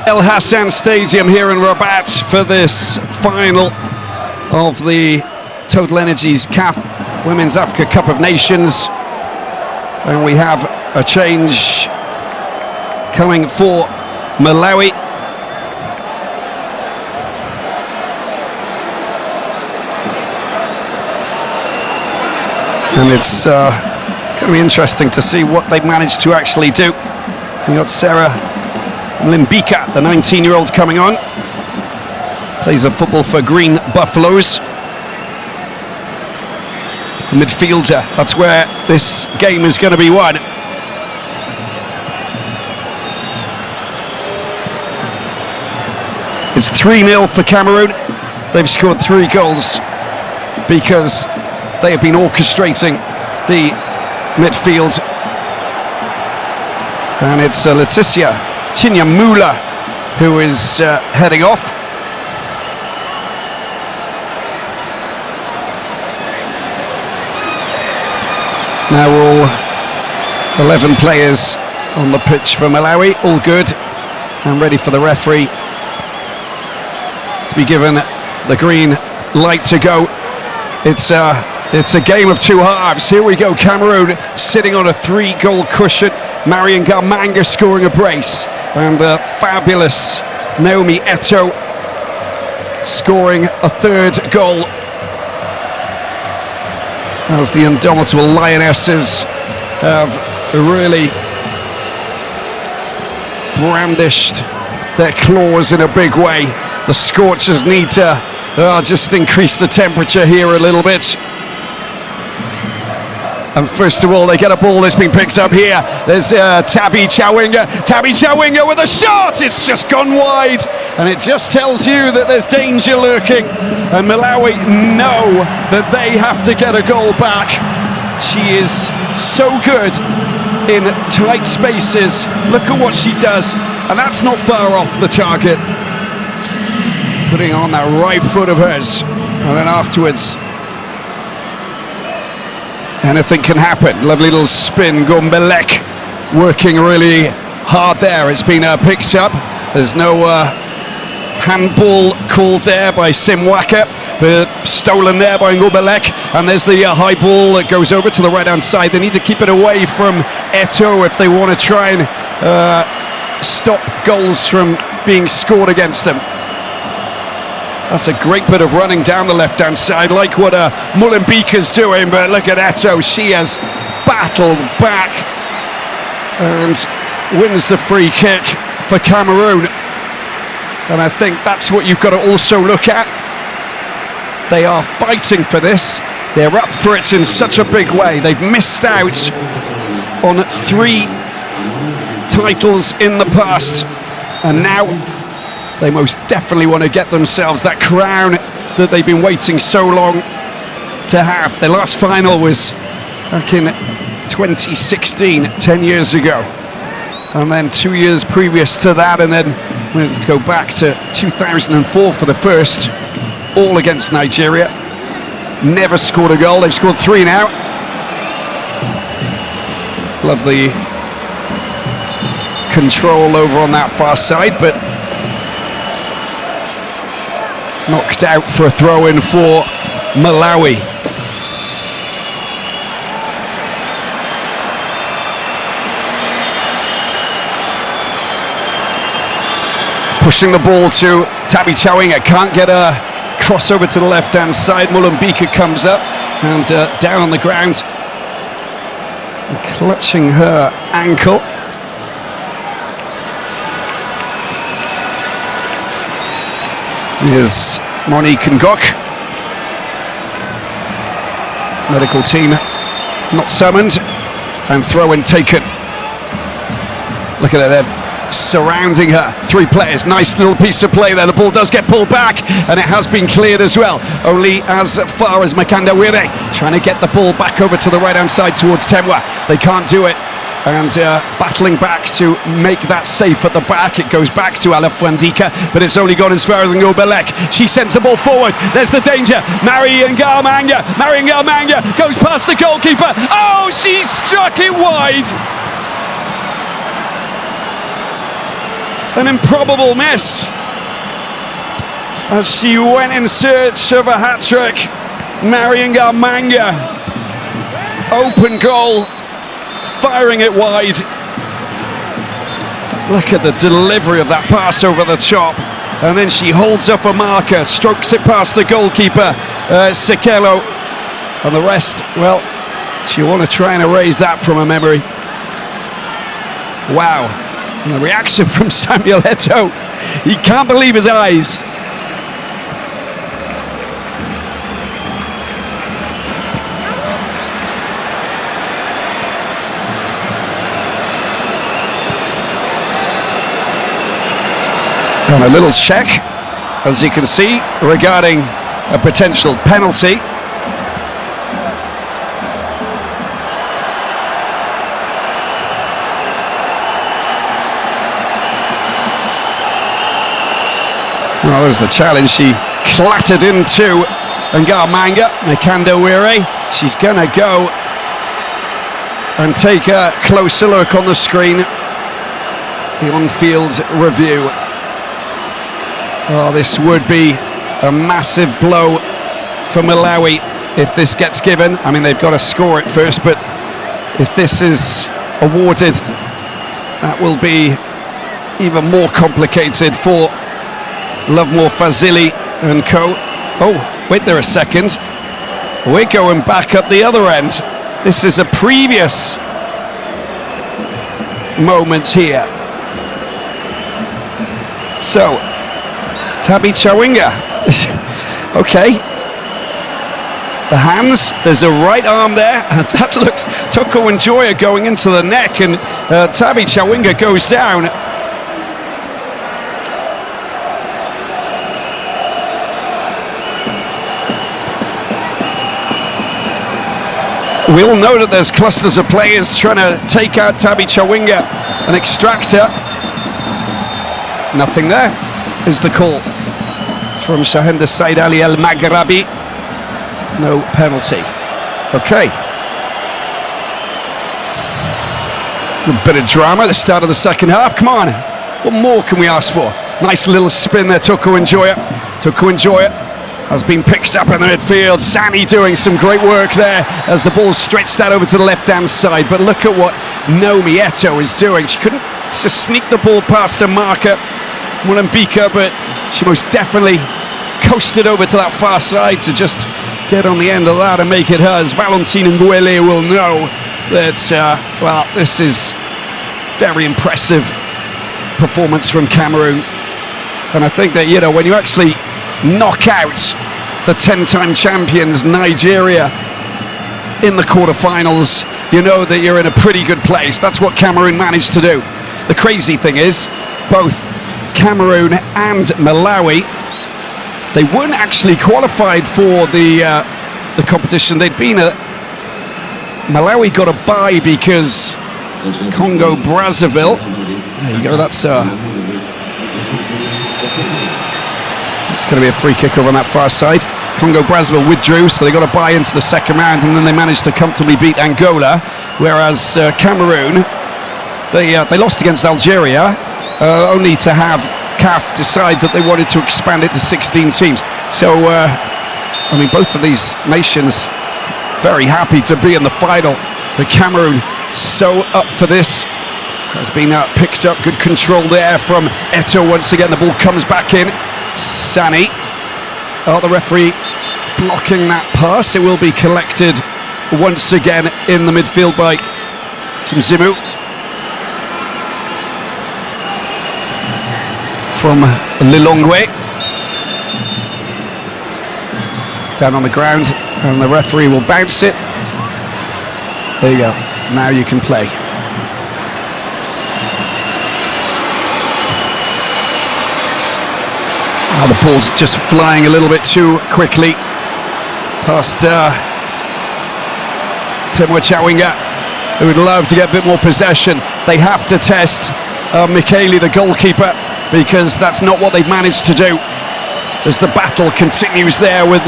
El Hassan Stadium here in Rabat for this final of the Total Energies CAF Women's Africa Cup of Nations. And we have a change coming for Malawi. And it's going to be interesting to see what they've managed to actually do. We've got Sarah Mlimbika, the 19-year-old, coming on. Plays of football for Green Buffaloes. Midfielder, that's where this game is going to be won. It's 3-0 for Cameroon. They've scored 3 goals because they have been orchestrating the midfield. And it's Leticia Chinyamula who is heading off. Now all 11 players on the pitch for Malawi, all good and ready for the referee to be given the green light to go. It's a game of 2 halves. Here we go, Cameroon sitting on a 3-goal cushion. Marion Garmanga scoring a brace, and the fabulous Naomi Eto'o scoring a 3rd goal, as the indomitable Lionesses have really brandished their claws in a big way. The Scorchers need to just increase the temperature here a little bit. And first of all, they get a ball that's been picked up here. There's Tabby Chawinga. Tabby Chawinga with a shot! It's just gone wide. And it just tells you that there's danger lurking. And Malawi know that they have to get a goal back. She is so good in tight spaces. Look at what she does. And that's not far off the target. Putting on that right foot of hers. And then afterwards, anything can happen. Lovely little spin. Gombelek working really hard there. It's been picked up. There's no handball called there by Simwaka, but stolen there by Gombelek. And there's the high ball that goes over to the right-hand side. They need to keep it away from Eto'o if they want to try and stop goals from being scored against them. That's a great bit of running down the left-hand side, like what Mlimbika's doing, but look at Eto'o. She has battled back and wins the free kick for Cameroon. And I think that's what you've got to also look at. They are fighting for this. They're up for it in such a big way. They've missed out on 3 titles in the past, and now they most definitely want to get themselves that crown that they've been waiting so long to have. Their last final was back in 2016, 10 years ago. And then 2 years previous to that, and then we have to go back to 2004 for the first, all against Nigeria. Never scored a goal. They've scored 3 now. Lovely control over on that far side, but knocked out for a throw-in for Malawi. Pushing the ball to Tabby Chawinga, can't get a crossover to the left-hand side. Mlimbika comes up and down on the ground, and clutching her ankle. Here's Monique Ngok. Medical team not summoned, and throw-in taken. Look at that, they're surrounding her. 3 players, nice little piece of play there. The ball does get pulled back, and it has been cleared as well. Only as far as Makanda Wire, trying to get the ball back over to the right-hand side towards Temwa. They can't do it. And battling back to make that safe at the back. It goes back to Alafuandika, but it's only gone as far as Ngobelek. She sends the ball forward. There's the danger. Marion Garmanga goes past the goalkeeper. Oh, she struck it wide. an improbable miss as she went in search of a hat-trick. Marion Garmanga, open goal, firing it wide. Look at the delivery of that pass over the top, and then she holds up a marker, strokes it past the goalkeeper, Sekelo, and the rest, well, she'll want to try and erase that from her memory. Wow, and the reaction from Samuel Eto'o, he can't believe his eyes. And a little check, as you can see, regarding a potential penalty. Well, there's the challenge. She clattered into Ngarmanga, Nkandawire. She's going to go and take a closer look on the screen. The on-field review. Oh, this would be a massive blow for Malawi if this gets given. I mean, they've got to score it first, but if this is awarded, that will be even more complicated for Lovemore Fazili and co. Oh, wait there a second. We're going back up the other end. This is a previous moment here. So, Tabi Chawinga. Okay. The hands, there's a right arm there, and that looks Toko and Joya going into the neck, and Tabi Chawinga goes down. We all know that there's clusters of players trying to take out Tabi Chawinga and extract her. Nothing there is the call from Shahenda Said Ali Al Maghrabi. No penalty. Okay. A bit of drama at the start of the second half. Come on. What more can we ask for? Nice little spin there, Toko Njoya. Toko Njoya has been picked up in the midfield. Sani doing some great work there as the ball's stretched out over to the left-hand side. But look at what Naomi Eto'o is doing. She couldn't just sneak the ball past her marker, Mulambika, but she most definitely coasted over to that far side to just get on the end of that and make it hers. Valentina Nguele will know that, well, this is very impressive performance from Cameroon. And I think that, you know, when you actually knock out the 10-time champions Nigeria in the quarterfinals, you know that you're in a pretty good place. That's what Cameroon managed to do. The crazy thing is, both Cameroon and Malawi, they weren't actually qualified for the competition. They'd been Malawi got a bye because Congo Brazzaville. There you go. That's it's going to be a free kick over on that far side. Congo Brazzaville withdrew, so they got a bye into the second round, and then they managed to comfortably beat Angola. Whereas Cameroon, they lost against Algeria, only to have CAF decide that they wanted to expand it to 16 teams. So, I mean, both of these nations very happy to be in the final. But Cameroon so up for this. Has been picked up, good control there from Eto'o once again. The ball comes back in. Sani. Oh, the referee blocking that pass. It will be collected once again in the midfield by Chimzimu. From Lilongwe. Down on the ground, and the referee will bounce it. There you go. Now you can play. Oh, the ball's just flying a little bit too quickly past Temwa Chawinga, who would love to get a bit more possession. They have to test Michele, the goalkeeper, because that's not what they've managed to do. As the battle continues there with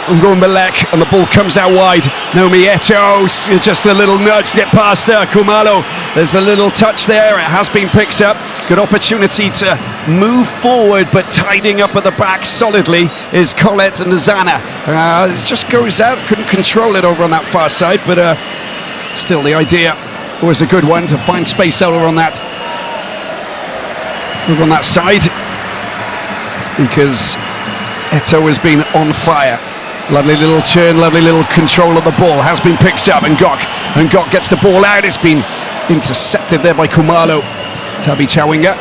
Ngumbelek, and the ball comes out wide. Naomi Eto'o, just a little nudge to get past her. Kumalo, there's a little touch there, it has been picked up. Good opportunity to move forward, but tidying up at the back solidly is Colette Nzana. Just goes out, couldn't control it over on that far side, but still the idea was a good one to find space over on that side, because Eto'o has been on fire. Lovely little turn, lovely little control of the ball, has been picked up, and Ngok gets the ball out. It's been intercepted there by Kumalo. Tabi Chawinga.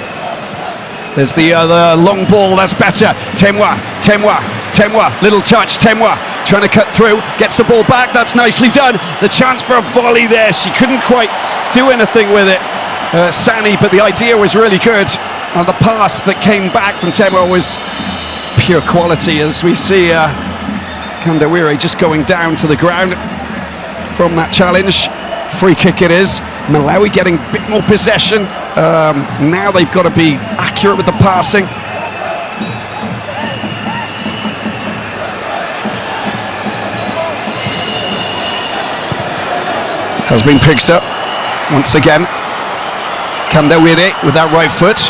There's the other long ball, that's better. Temwa, little touch, Temwa trying to cut through, gets the ball back, that's nicely done. The chance for a volley there, she couldn't quite do anything with it, Sani, but the idea was really good. And the pass that came back from Temwa was pure quality, as we see Kandawire just going down to the ground from that challenge. Free kick it is. Malawi getting a bit more possession. Now they've got to be accurate with the passing. Has been picked up once again. Kandawire with that right foot.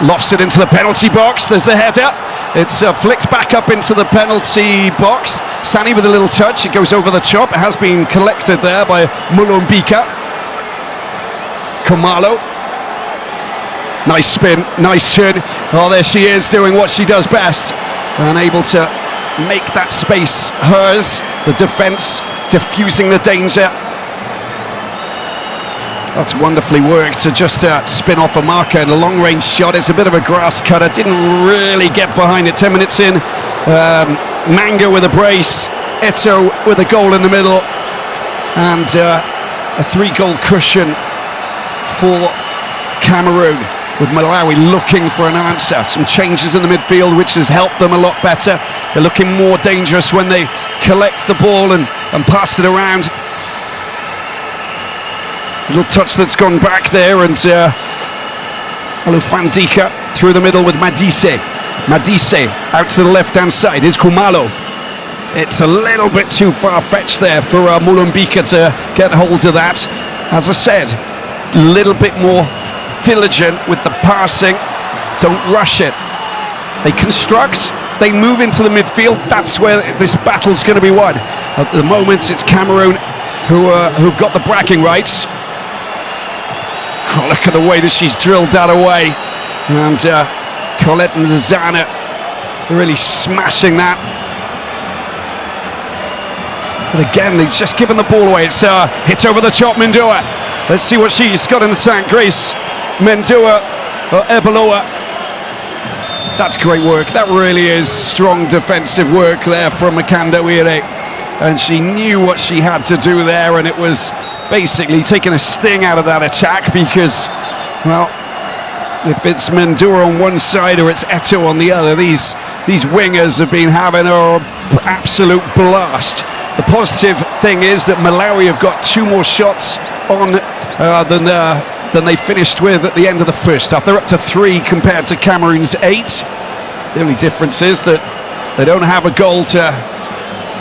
Lofts it into the penalty box. There's the header. It's flicked back up into the penalty box. Sani with a little touch. It goes over the top. It has been collected there by Mulumbika. Kumalo. Nice spin, nice turn. Oh, there she is doing what she does best. And able to make that space hers. The defence diffusing the danger. That's wonderfully worked to just spin off a marker and a long-range shot. It's a bit of a grass cutter, didn't really get behind it. 10 minutes in, Manga with a brace, Eto'o with a goal in the middle, and a 3-goal cushion for Cameroon, with Malawi looking for an answer. Some changes in the midfield, which has helped them a lot better. They're looking more dangerous when they collect the ball and pass it around. Little touch that's gone back there, and Alufandika through the middle with Madise out to the left-hand side. Here's Kumalo. It's a little bit too far-fetched there for Mulumbika to get hold of that. As I said, a little bit more diligent with the passing. Don't rush it. They construct, they move into the midfield. That's where this battle's going to be won. At the moment, it's Cameroon who've got the bragging rights. Oh, look at the way that she's drilled that away. And Colette Nzana really smashing that. But again, they've just given the ball away. It's hit over the top, Mendua. Let's see what she's got in the tank, Grace. Mendua, or Eboloa. That's great work. That really is strong defensive work there from Kandawire. And she knew what she had to do there, and it was basically taking a sting out of that attack, because, well, if it's Mendua on one side or it's Eto'o on the other, these wingers have been having an absolute blast. The positive thing is that Malawi have got 2 more shots on than they finished with at the end of the first half. They're up to 3 compared to Cameroon's 8. The only difference is that they don't have a goal to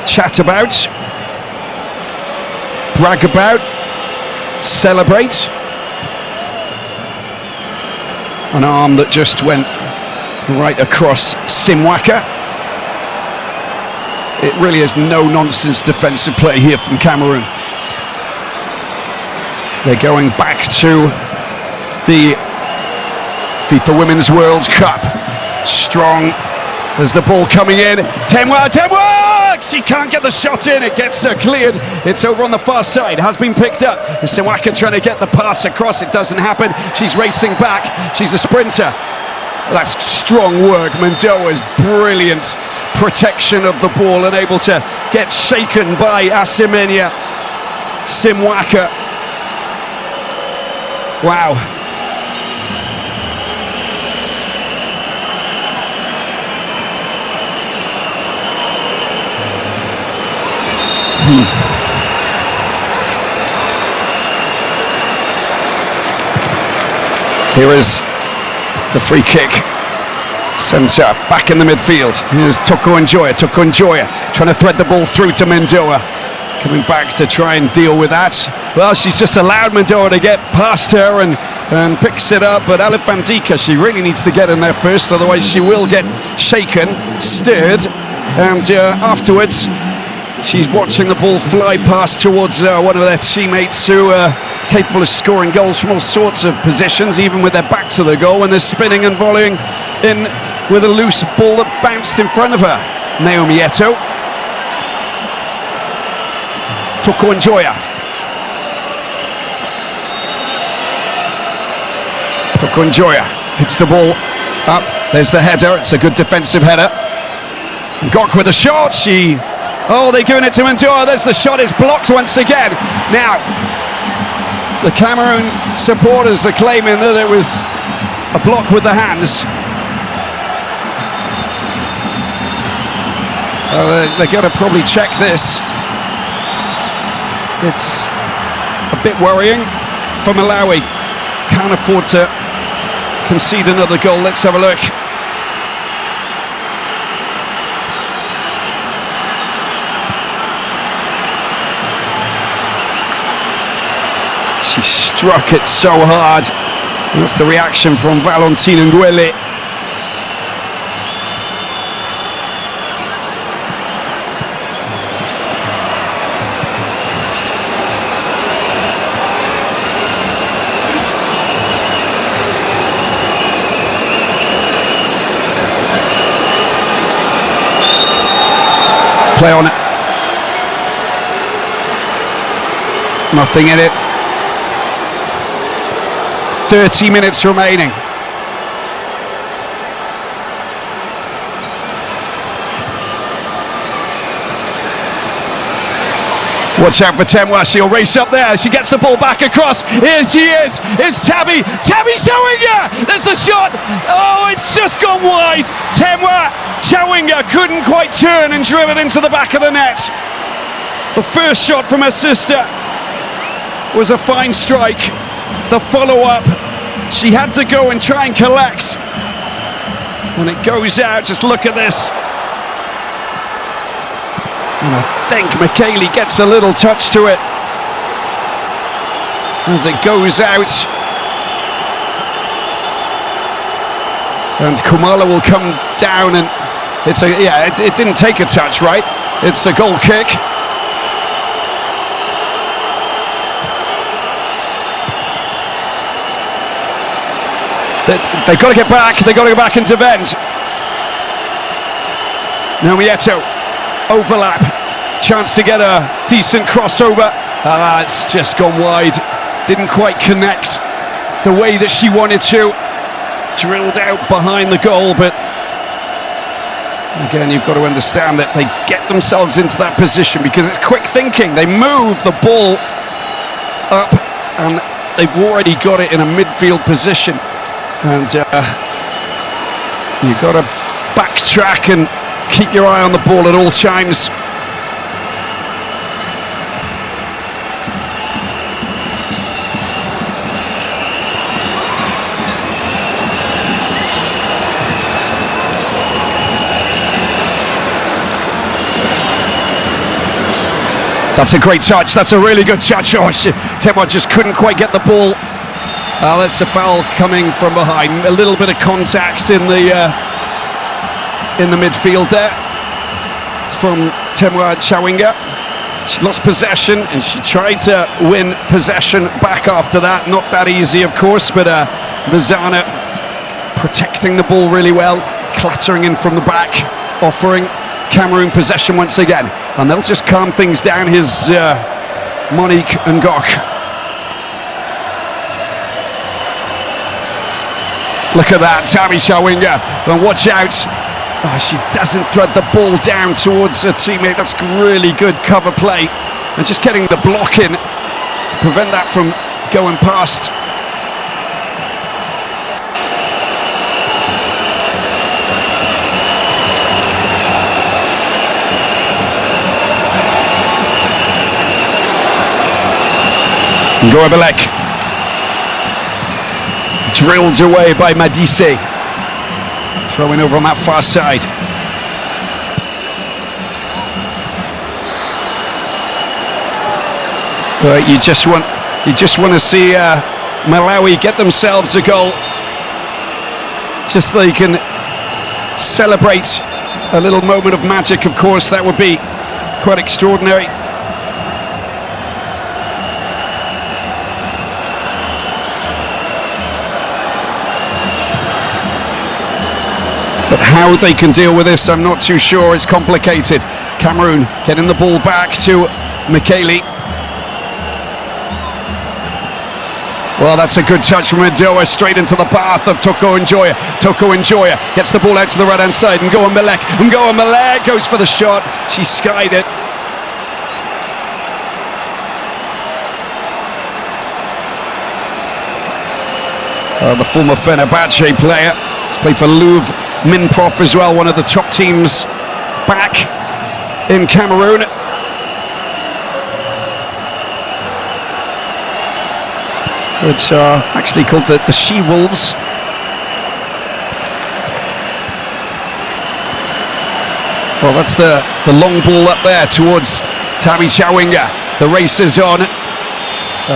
chat about, brag about, celebrate. An arm that just went right across Simwaka. It really is no nonsense defensive play here from Cameroon. They're going back to the FIFA Women's World Cup. Strong. There's the ball coming in. Temwa! She can't get the shot in. It gets cleared. It's over on the far side. Has been picked up. Simwaka trying to get the pass across. It doesn't happen. She's racing back. She's a sprinter. That's strong work. Mendoa's brilliant protection of the ball and able to get shaken by Asimenya Simwaka. Wow. Here is the free kick. Centre back in the midfield. Here's Toko Njoya trying to thread the ball through to Mendoa. Coming back to try and deal with that. Well, she's just allowed Mendoa to get past her, and and picks it up, but Alifandika, she really needs to get in there first, otherwise she will get shaken, stirred, and afterwards she's watching the ball fly past towards one of their teammates who are capable of scoring goals from all sorts of positions, even with their back to the goal, when they're spinning and volleying in with a loose ball that bounced in front of her. Naomi Eto'o. Toko Njoya. Toko Njoya hits the ball up. There's the header. It's a good defensive header. Gok with a shot. They're giving it to Njoya. There's the shot. It's blocked once again. Now, the Cameroon supporters are claiming that it was a block with the hands. They're going to probably check this. It's a bit worrying for Malawi. Can't afford to concede another goal. Let's have a look. She struck it so hard. That's the reaction from Valentina Nguele. Play on it. Nothing in it. 30 minutes remaining. Watch out for Temwa, she'll race up there, she gets the ball back across, here she is, it's Tabby Chawinga, there's the shot, oh it's just gone wide, Temwa Chawinga couldn't quite turn and drill it into the back of the net. The first shot from her sister was a fine strike, the follow-up, she had to go and try and collect, and it goes out, just look at this. And I think McKaylee gets a little touch to it as it goes out. And Kumala will come down, and it's it didn't take a touch, right? It's a goal kick. They've got to get back, they've got to go back into bend. Naomi Eto'o. Overlap, chance to get a decent crossover. It's just gone wide. Didn't quite connect the way that she wanted to. Drilled out behind the goal, but again, you've got to understand that they get themselves into that position because it's quick thinking. They move the ball up, and they've already got it in a midfield position. And you've got to backtrack and keep your eye on the ball at all times. That's a great touch, that's a really good touch. Oh, Temwa just couldn't quite get the ball. That's a foul coming from behind. A little bit of contact in the midfield there from Temwa Chawinga. She lost possession and she tried to win possession back after that. Not that easy, of course, but Lozana protecting the ball really well, clattering in from the back, offering Cameroon possession once again, and they'll just calm things down. Here's Monique Ngok. Look at that, Tabby Chawinga, and watch out. Oh, she doesn't thread the ball down towards her teammate. That's really good cover play, and just getting the block in to prevent that from going past. Ngoebelek, drilled away by Madise, throwing over on that far side. You just want to see Malawi get themselves a goal, just so they can celebrate a little moment of magic. Of course, that would be quite extraordinary. But how they can deal with this, I'm not too sure. It's complicated. Cameroon getting the ball back to Michele. Well, that's a good touch from Ndoa, straight into the path of Toko Njoya. Toko Njoya gets the ball out to the right-hand side. Ngoa Malek goes for the shot. She skied it. The former Fenerbahce player. He's played for Louvre Minprof as well, one of the top teams back in Cameroon. Which are actually called the She-Wolves. Well, that's the long ball up there towards Tabi Chawinga. The race is on.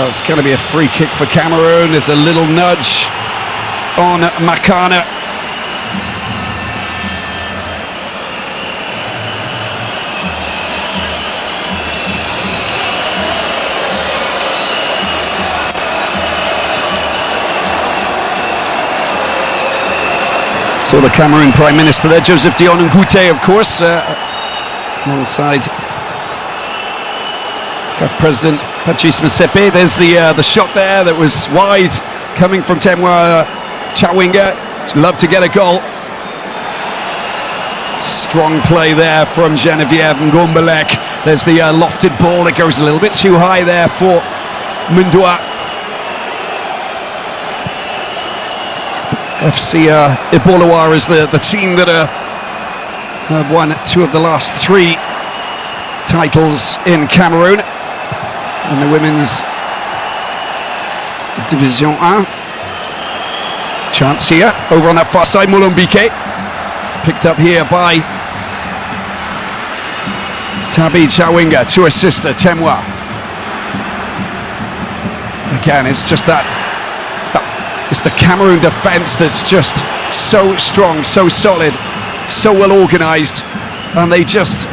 It's going to be a free kick for Cameroon. There's a little nudge on Makana. So the Cameroon Prime Minister there, Joseph Dion Ngouté, of course, alongside CAF President Patrice Motsepe. There's the shot there that was wide, coming from Temwa Chawinga. She'd love to get a goal. Strong play there from Geneviève Ngombalek. There's the lofted ball that goes a little bit too high there for Mundua. FC Ibolawa is the team that have won 2 of the last 3 titles in Cameroon in the women's Division 1. Chance here, over on that far side, Molombike. Picked up here by Tabi Chawinga to assist her, Temwa. Again, it's just that. It's the Cameroon defence that's just so strong, so solid, so well organised, and they just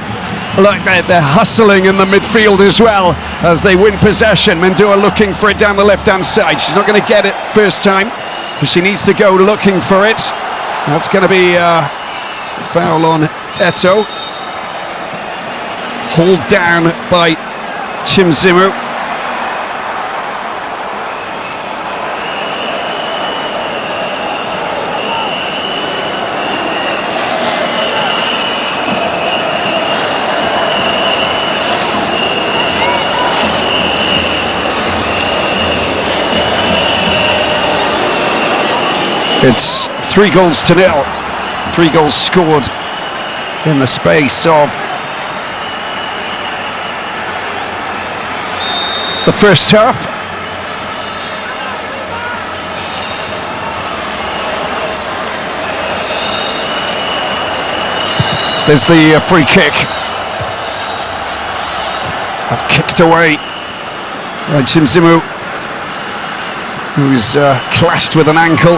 look like they're hustling in the midfield as well as they win possession. Mendua looking for it down the left-hand side. She's not going to get it first time, but she needs to go looking for it. That's going to be a foul on Eto. Hauled down by Chimzimu. It's 3-0. 3 goals scored in the space of the first half. There's the free kick. That's kicked away by Chimzimu, who's clashed with an ankle.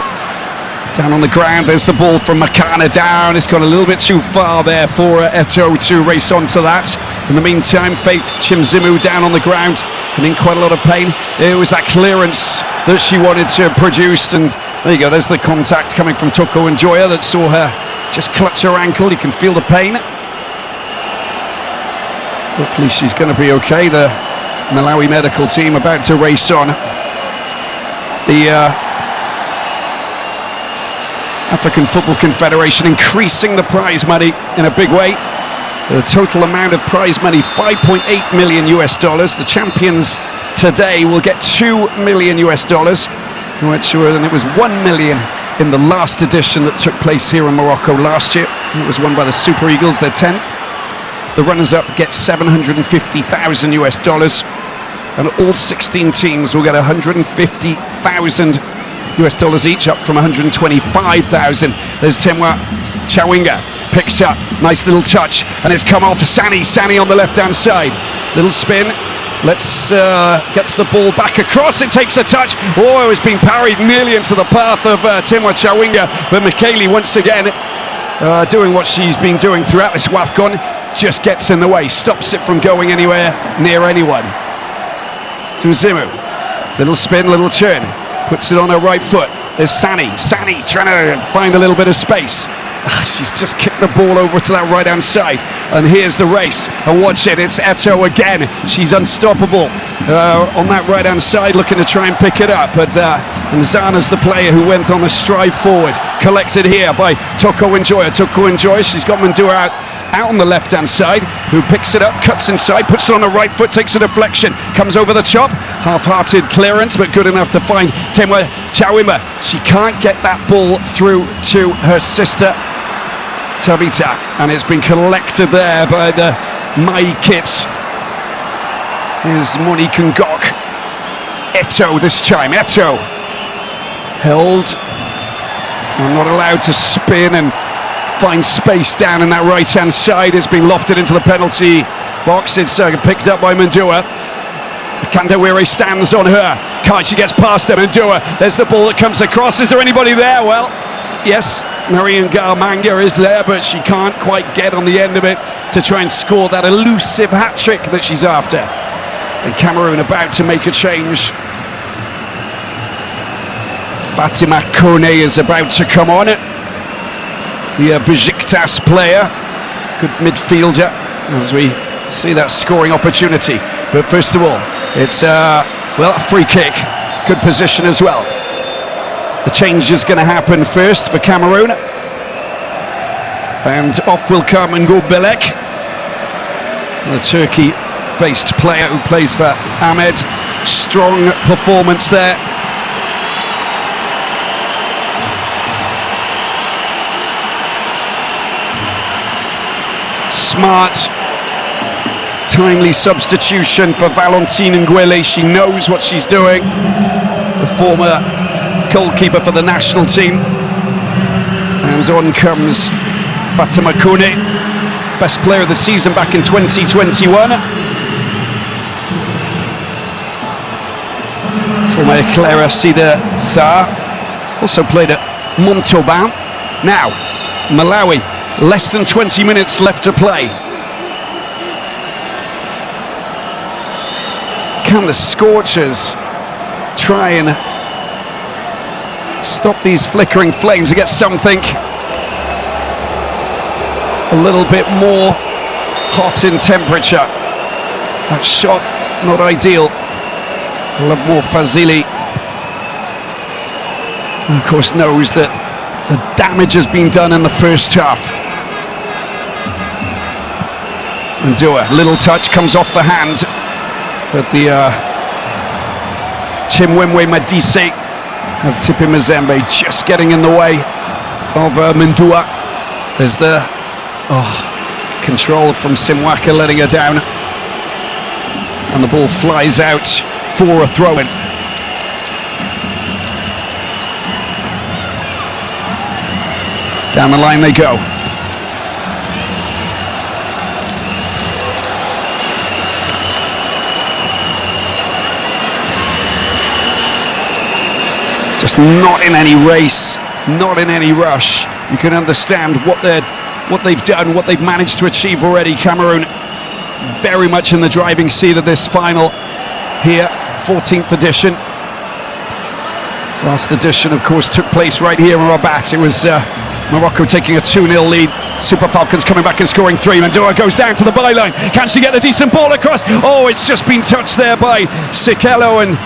Down on the ground, there's the ball from Makana down. It's gone a little bit too far there for Eto to race onto that. In the meantime, Faith Chimzimu down on the ground and in quite a lot of pain. It was that clearance that she wanted to produce, and there you go, there's the contact coming from Toko Njoya that saw her just clutch her ankle. You can feel the pain. Hopefully she's going to be okay. The Malawi medical team about to race on. The African Football Confederation increasing the prize money in a big way. The total amount of prize money, $5.8 million. The champions today will get $2 million. And it was $1 million in the last edition that took place here in Morocco last year. It was won by the Super Eagles, their 10th. The runners-up get $750,000, and all 16 teams will get $150,000 each, up from 125,000. There's Temwa Chawinga, picks up, nice little touch, and it's come off Sani on the left-hand side. Little spin, Gets the ball back across. It takes a touch. Oh, it's been parried nearly into the path of Timwa Chawinga. But Michele once again doing what she's been doing throughout this WAFCON. Just gets in the way, stops it from going anywhere near anyone. To Zimu. Little spin, little turn. Puts it on her right foot. There's Sani trying to find a little bit of space. She's just kicked the ball over to that right-hand side. And here's the race. And watch it, it's Eto'o again. She's unstoppable on that right-hand side, looking to try and pick it up. But Nzana's the player who went on the stride forward. Collected here by Toko Njoya. She's got Mandua out on the left-hand side, who picks it up, cuts inside, puts it on the right foot, takes a deflection, comes over the top. Half-hearted clearance, but good enough to find Timwa Chawinga. She can't get that ball through to her sister Tabita, and it's been collected there by the Mai Kits. Here's Monique Ngok. Eto'o this time. Eto'o held and not allowed to spin and find space down in that right-hand side. It's been lofted into the penalty box. It's picked up by Mandua. Kandawire stands on her. She gets past her. Mandua, there's the ball that comes across. Is there anybody there? Well, yes, Marian Garmanga is there, but she can't quite get on the end of it to try and score that elusive hat-trick that she's after. And Cameroon about to make a change. Fatima Kone is about to come on. The Besiktas player, good midfielder, as we see that scoring opportunity. But first of all, it's a free kick, good position as well. The change is going to happen first for Cameroon, and off will come Ngo Belek, the Turkey-based player who plays for Ahmed. Strong performance there. Smart, timely substitution for Valentine Nguele. She knows what she's doing. The former goalkeeper for the national team. And on comes Fatima Kone, best player of the season back in 2021. Former Clara Sida Sa, also played at Montauban. Now, Malawi. Less than 20 minutes left to play. Can the Scorchers try and stop these flickering flames and get something a little bit more hot in temperature? That shot, not ideal. A lot more Fazili, of course, knows that the damage has been done in the first half. Mandua, little touch, comes off the hands, but the Chimwemwe Madise of Tipi Mazembe just getting in the way of Mandua. There's the control from Simwaka, letting her down, and the ball flies out for a throw-in. Down the line they go. Just not in any race, not in any rush. You can understand what they've done, what they've managed to achieve already. Cameroon very much in the driving seat of this final here, 14th edition. Last edition, of course, took place right here in Rabat. It was Morocco taking a 2-0 lead. Super Falcons coming back and scoring 3. Mandua goes down to the byline. Can she get the decent ball across? Oh, it's just been touched there by Sikelo, and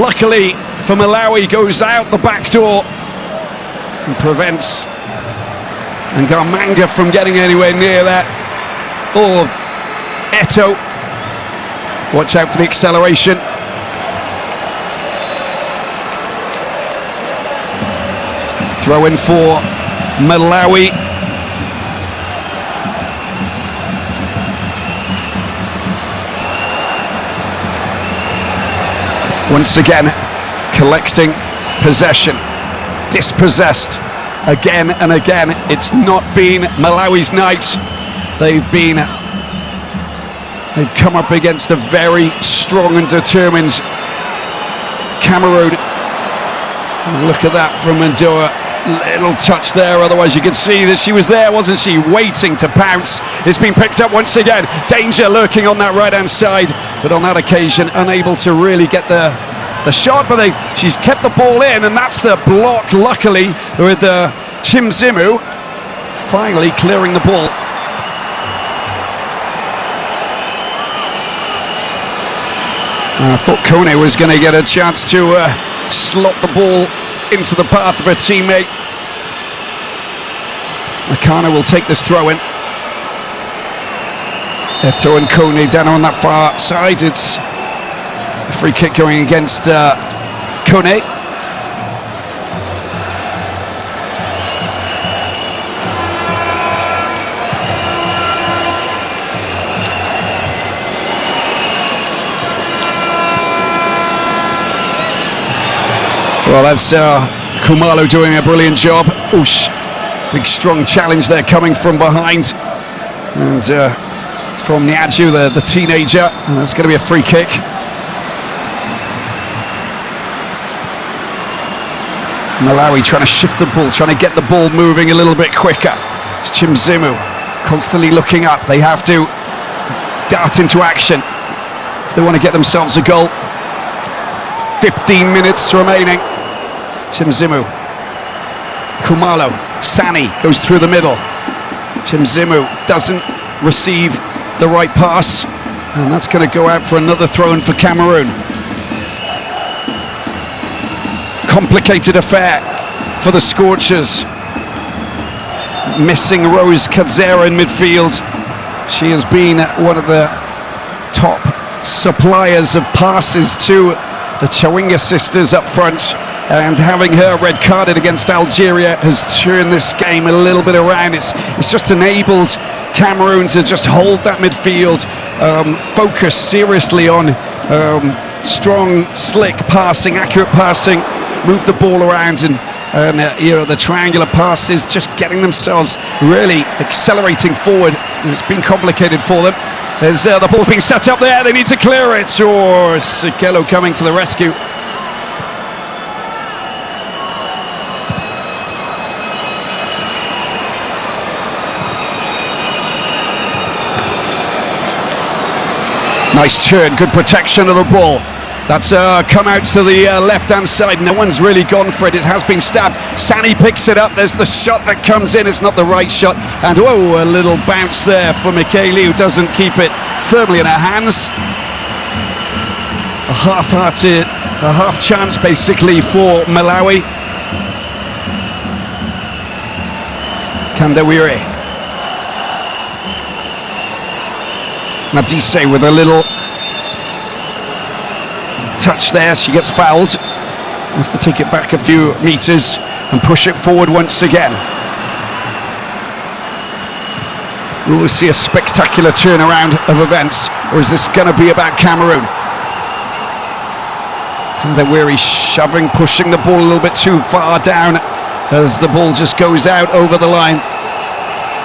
luckily for Malawi, goes out the back door and prevents Ngarmanga from getting anywhere near that. Oh, Eto'o, watch out for the acceleration. Throw in for Malawi. Once again, collecting possession, dispossessed again and again. It's not been Malawi's night. They've been They've come up against a very strong and determined Cameroon. Look at that from Mandoa. Little touch there, otherwise you could see that she was there, wasn't she? Waiting to pounce. It's been picked up once again. Danger lurking on that right-hand side, but on that occasion, unable to really get the shot, but she's kept the ball in, and that's the block, luckily, with Chimzimu finally clearing the ball. I thought Kone was going to get a chance to slot the ball into the path of her teammate. Makana will take this throw in. Eto and Kone down on that far side. It's a free kick going against Kone. Well, that's Kumalo doing a brilliant job. Oosh, big strong challenge there coming from behind, and from Nyaju, the teenager, and that's going to be a free kick. Malawi trying to shift the ball, trying to get the ball moving a little bit quicker. It's Chimzimu constantly looking up. They have to dart into action if they want to get themselves a goal. 15 minutes remaining. Chimzimu, Kumalo, Sani goes through the middle. Chimzimu doesn't receive the right pass, and that's going to go out for another throw-in for Cameroon. Complicated affair for the Scorchers. Missing Rose Kadzera in midfield. She has been one of the top suppliers of passes to the Chawinga sisters up front, and having her red carded against Algeria has turned this game a little bit around. It's just enabled Cameroon to just hold that midfield, focus seriously on strong, slick passing, accurate passing, move the ball around, and the triangular passes, just getting themselves really accelerating forward, and it's been complicated for them. There's the ball being set up there, they need to clear it, or Sikelo coming to the rescue. Nice turn, good protection of the ball. That's come out to the left-hand side. No one's really gone for it. It has been stabbed. Sani picks it up. There's the shot that comes in. It's not the right shot. And whoa, a little bounce there for Michele, who doesn't keep it firmly in her hands. A half-hearted, a half chance basically for Malawi. Kandawire. Nadise with a little touch there. She gets fouled. We'll have to take it back a few meters and push it forward once again. Will we see a spectacular turnaround of events, or is this going to be about Cameroon? Kandawire shoving, pushing the ball a little bit too far down as the ball just goes out over the line.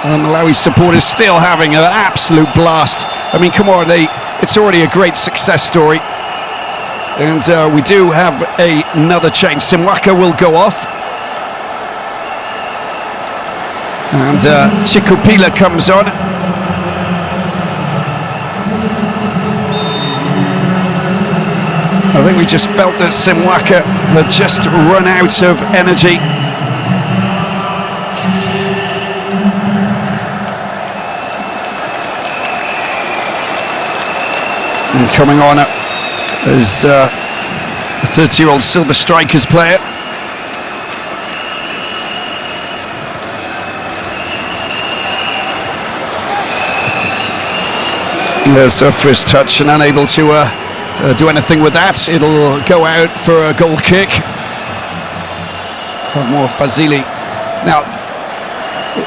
And Malawi supporters still having an absolute blast. I mean, come on, it's already a great success story. And we do have another change. Simwaka will go off. And Chikupila comes on. I think we just felt that Simwaka had just run out of energy. And coming on as a 30-year-old Silver Strikers player. There's her first touch, and unable to do anything with that. It'll go out for a goal kick. More Fazili. Now,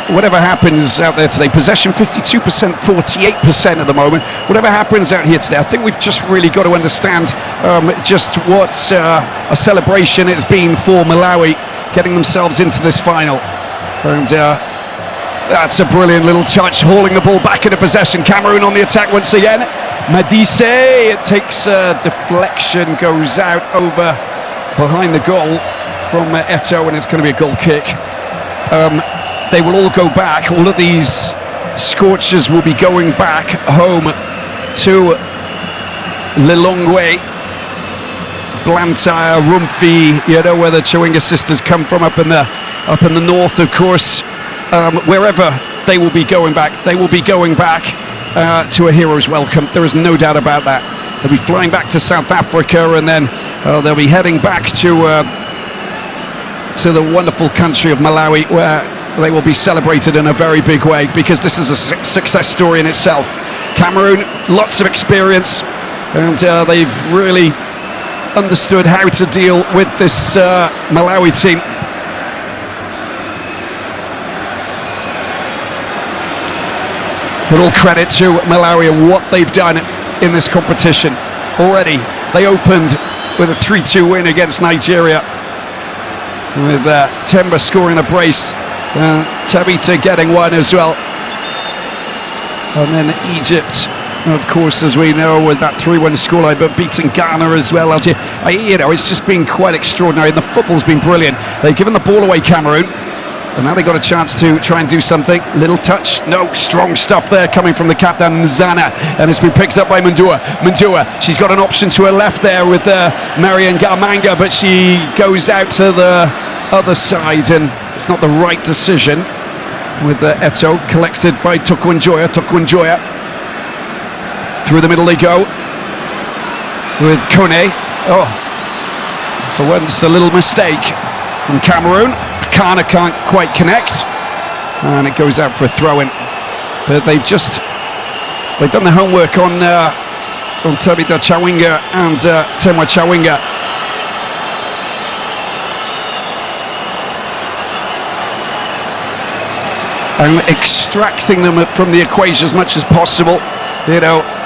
whatever happens out there today, possession 52%, 48% at the moment. Whatever happens out here today, I think we've just really got to understand just what a celebration it's been for Malawi getting themselves into this final. And that's a brilliant little touch, hauling the ball back into possession. Cameroon on the attack once again. Madise, it takes a deflection, goes out over behind the goal from Eto'o, and it's going to be a goal kick. They will all go back. All of these scorchers will be going back home to Lilongwe, Blantyre, Rumfi, where the Chawinga sisters come from, up in the north, of course. Wherever they will be going back, to a hero's welcome. There is no doubt about that. They'll be flying back to South Africa, and then they'll be heading back to the wonderful country of Malawi, where they will be celebrated in a very big way, because this is a success story in itself. Cameroon, lots of experience, and they've really understood how to deal with this Malawi team. But all credit to Malawi and what they've done in this competition. Already, they opened with a 3-2 win against Nigeria, with Temba scoring a brace, Tabita getting one as well. And then Egypt, of course, as we know, with that 3-1 scoreline, but beating Ghana as well. It's just been quite extraordinary, and the football's been brilliant. They've given the ball away, Cameroon, and now they've got a chance to try and do something. Little touch, no, strong stuff there coming from the captain Nzana, and it's been picked up by Mundua. She's got an option to her left there with Marian Gamanga, but she goes out to the other side, and it's not the right decision, with Eto'o collected by Tokunjoya. Through the middle they go with Kone. For once a little mistake from Cameroon. Akana can't quite connect, and it goes out for a throw-in. But they've done the homework on Tabita Chawinga and Temwa Chawinga. And extracting them from the equation as much as possible,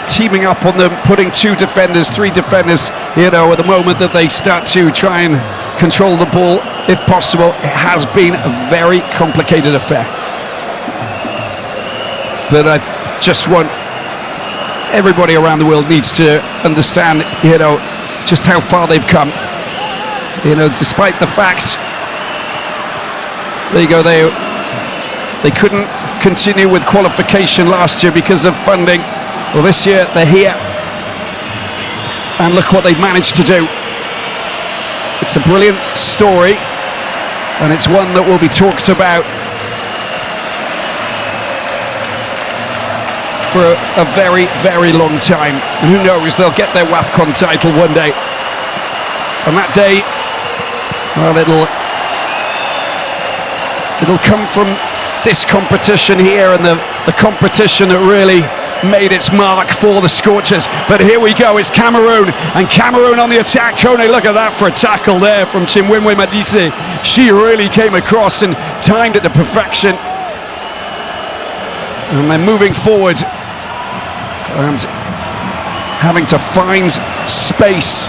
teaming up on them, putting 2 defenders, 3 defenders, at the moment that they start to try and control the ball, if possible. It has been a very complicated affair. But I just want everybody around the world needs to understand, just how far they've come. Despite the facts, there you go, they couldn't continue with qualification last year because of funding. Well, this year they're here, and look what they've managed to do. It's a brilliant story, and it's one that will be talked about for a very, very long time. And who knows, they'll get their WAFCON title one day. And that day, well, it'll come from this competition here, and the competition that really made its mark for the Scorchers. But here we go, it's Cameroon, and Cameroon on the attack. Kone, look at that for a tackle there from Chimwemwe Madise. She really came across and timed it to perfection. And they're moving forward and having to find space.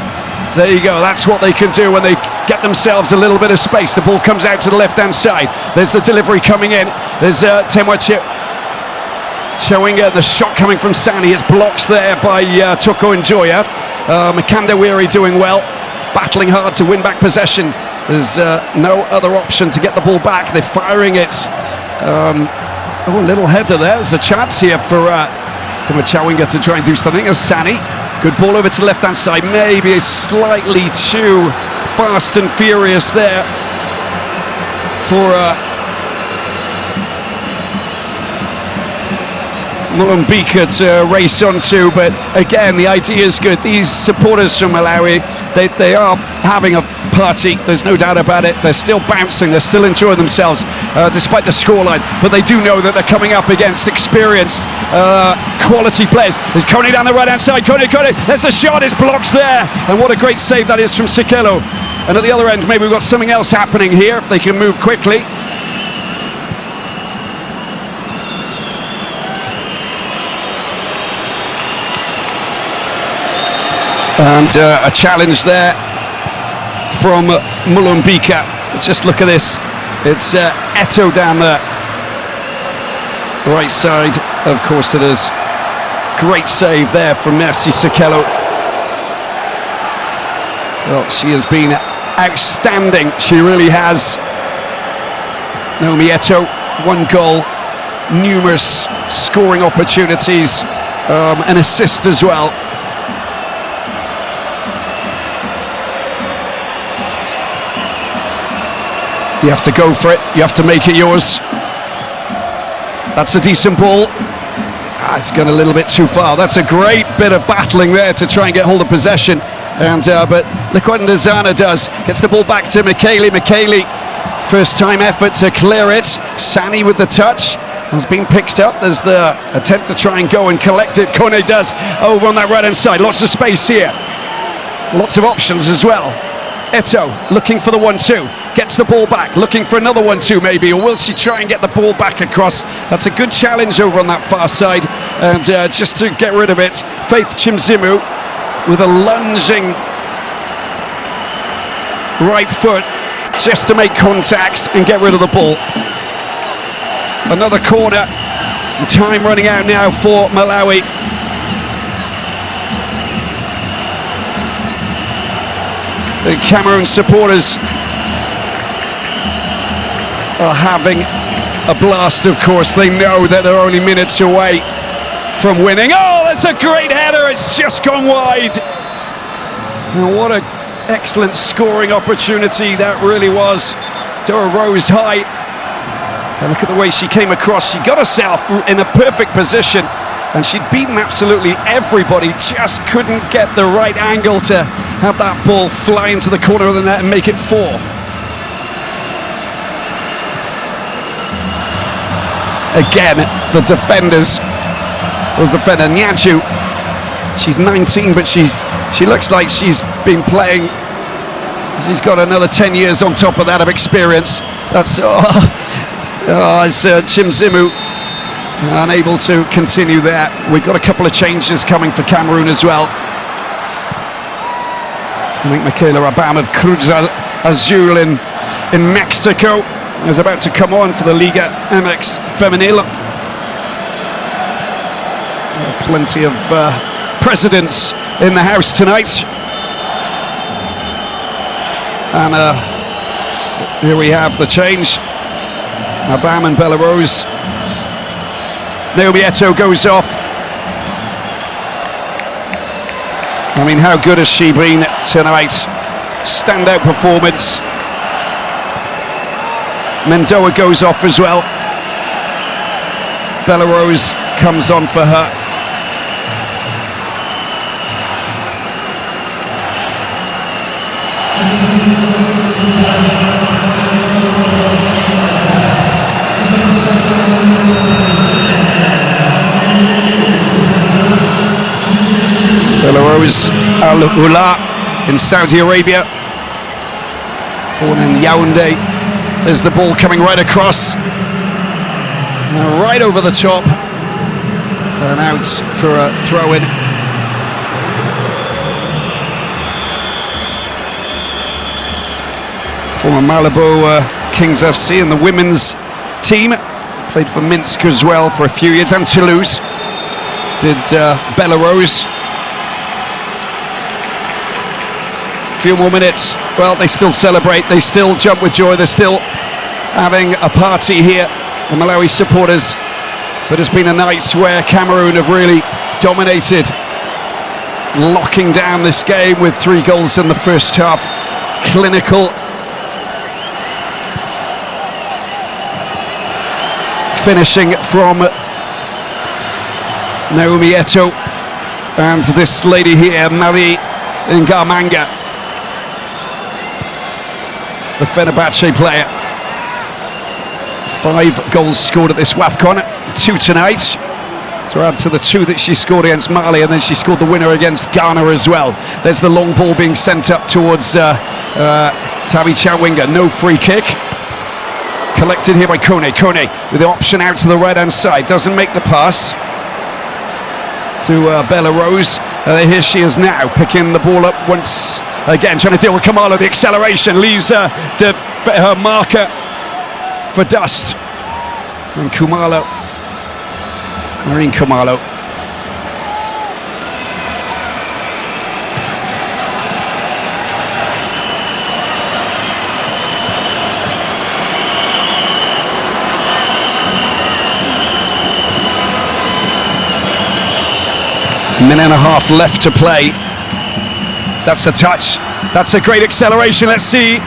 There you go, that's what they can do when they get themselves a little bit of space. The ball comes out to the left-hand side. There's the delivery coming in. There's Temwa Chawinga, the shot coming from Sani. It's blocked there by Tokunjoya. Makandawiri doing well, battling hard to win back possession. There's no other option to get the ball back. They're firing it. A little header there. There's a chance here for Temwa Chawinga to try and do something. As Sani, good ball over to the left-hand side. Maybe slightly too fast and furious there for Mulumbika to race onto, but again, the idea is good. These supporters from Malawi, they are having a party, there's no doubt about it. They're still bouncing, they're still enjoying themselves, despite the scoreline, but they do know that they're coming up against experienced, quality players. There's Kone down the right-hand side. Kone, there's the shot, it's blocked there, and what a great save that is from Sikelo. And at the other end, maybe we've got something else happening here, if they can move quickly. And a challenge there from Mulumbika. Just look at this. It's Eto'o down the right side. Of course it is great save there from Merci Sekelo. Well, she has been outstanding, she really has. Naomi Eto'o, 1 goal, numerous scoring opportunities, an assist as well. You have to go for it, you have to make it yours. That's a decent ball. It's gone a little bit too far. That's a great bit of battling there to try and get hold of possession. And but look what Ndazana does. Gets the ball back to Michele. Michele, first time effort to clear it. Sani with the touch. Has been picked up. There's the attempt to try and go and collect it. Kone does over on that right hand side. Lots of space here. Lots of options as well. Eto'o looking for the 1-2. Gets the ball back, looking for another 1-2 maybe, or will she try and get the ball back across? That's a good challenge over on that far side, and just to get rid of it, Faith Chimzimu with a lunging right foot just to make contact and get rid of the ball. Another corner, and time running out now for Malawi. The Cameroon supporters are having a blast, of course. They know that they're only minutes away from winning. Oh, that's a great header, it's just gone wide. And what an excellent scoring opportunity that really was. Dora Rose high. And look at the way she came across. She got herself in a perfect position, and she'd beaten absolutely everybody, just couldn't get the right angle to have that ball fly into the corner of the net and make it 4. Again, the defender Nyaju, she's 19, but she looks like she's been playing, she's got another 10 years on top of that of experience. That's it's Chimzimu unable to continue there. We've got a couple of changes coming for Cameroon as well. I think Michaela Rabam of Cruz Azul in Mexico is about to come on for the Liga MX Femenil. Plenty of presidents in the house tonight. And here we have the change. Rabam and Belarus. Naomi Eto'o goes off. I mean, how good has she been tonight? Standout performance. Mendoa goes off as well. Belarus comes on for her. Belarus Al Ula in Saudi Arabia, born in Yaoundé. There's the ball coming right across, right over the top, and out for a throw-in. Former Malibu Kings FC in the women's team, played for Minsk as well for a few years, and Toulouse. Did Belarus. Few more minutes. Well, they still celebrate, they still jump with joy, they're still having a party here, the Malawi supporters. But it's been a night where Cameroon have really dominated, locking down this game with 3 goals in the first half. Clinical, finishing from Naomi Eto'o and this lady here, Marie Ngamanga, the Fenerbahce player. 5 goals scored at this WAFCON, 2 tonight, to add to the 2 that she scored against Mali, and then she scored the winner against Ghana as well. There's the long ball being sent up towards Tabi Chawinga. No free kick. Collected here by Kone. Kone with the option out to the right hand side, doesn't make the pass to Belarus. Here she is now, picking the ball up once again, trying to deal with Kamalo. The acceleration leaves her to her marker for dust. And Kumalo, Marine Kumalo, Minute and a half left to play. That's a touch. That's a great acceleration. Let's see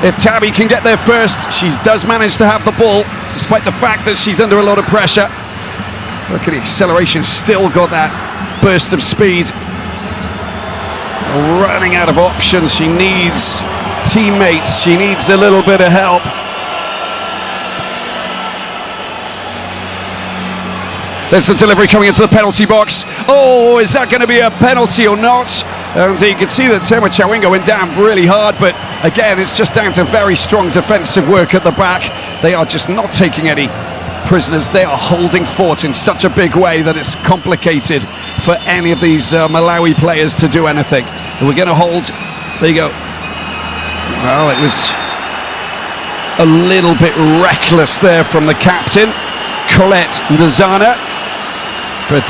if Tabby can get there first. She does manage to have the ball, despite the fact that she's under a lot of pressure. Look at the acceleration, still got that burst of speed. Running out of options. She needs teammates. She needs a little bit of help. There's the delivery coming into the penalty box. Oh, is that going to be a penalty or not? And you can see that Temwa Chawinga went down really hard, but again, it's just down to very strong defensive work at the back. They are just not taking any prisoners. They are holding fort in such a big way that it's complicated for any of these Malawi players to do anything. And we're going to hold. There you go. Well, it was a little bit reckless there from the captain, Colette Ndazana. But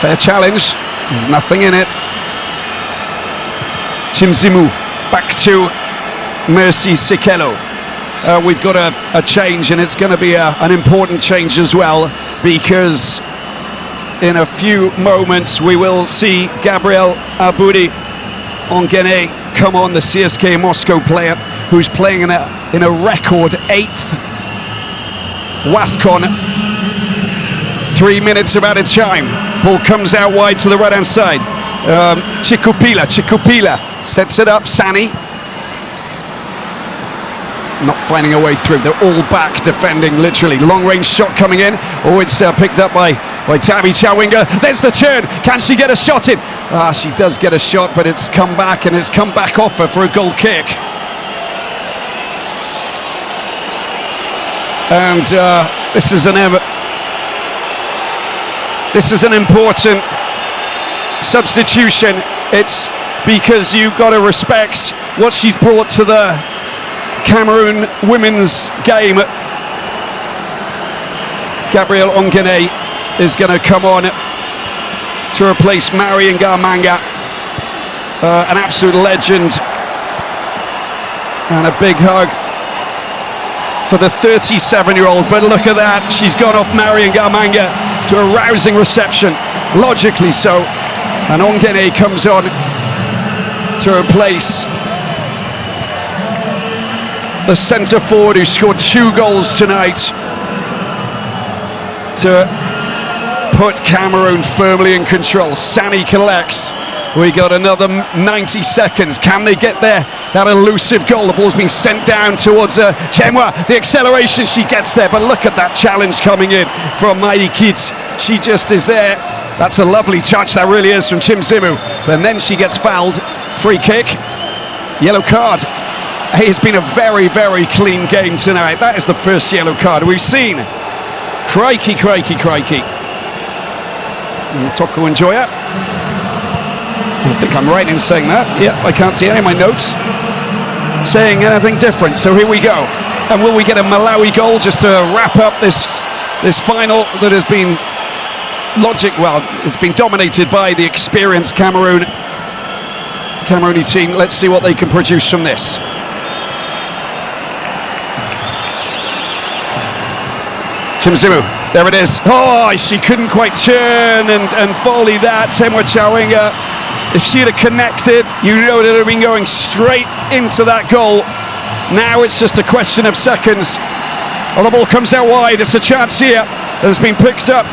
fair challenge, there's nothing in it. Chimzimu back to Mercy Sikelo. We've got a change, and it's going to be an important change as well, because in a few moments we will see Gabriel Aboudi Ongene come on, the CSKA Moscow player who's playing in a record 8th WAFCON. 3 minutes of added time. Ball comes out wide to the right-hand side. Chikupila sets it up. Sani not finding a way through. They're all back defending, literally. Long-range shot coming in. Oh, it's picked up by Tabby Chawinga. There's the turn. Can she get a shot in? She does get a shot, but it's come back, and it's come back off her for a goal kick. And this is an important substitution. It's because you've got to respect what she's brought to the Cameroon women's game. Gabrielle Ongene is going to come on to replace Marion Garmanga, an absolute legend, and a big hug for the 37-year-old. But look at that, she's gone off Marion Garmanga to a rousing reception, logically so, and Ongene comes on to replace the centre forward who scored 2 goals tonight to put Cameroon firmly in control. Sani collects. We got another 90 seconds. Can they get there? That elusive goal. The ball's been sent down towards Chemwa. The acceleration, she gets there. But look at that challenge coming in from Maï Kit. She just is there. That's a lovely touch, that really is, from Chimzimu. And then she gets fouled. Free kick. Yellow card. Hey, it's been a very, very clean game tonight. That is the first yellow card we've seen. Crikey, crikey, crikey. Toko Njoya. I think I'm right in saying that. Yeah, I can't see any of my notes saying anything different. So here we go. And will we get a Malawi goal just to wrap up this final that has been it's been dominated by the experienced Camerooni team. Let's see what they can produce from this. Chimzimu, there it is. Oh, she couldn't quite turn and volley that. Temwa Chawinga, if she'd have connected, you know that it would have been going straight into that goal. Now it's just a question of seconds. Oh, the ball comes out wide. It's a chance here. It's been picked up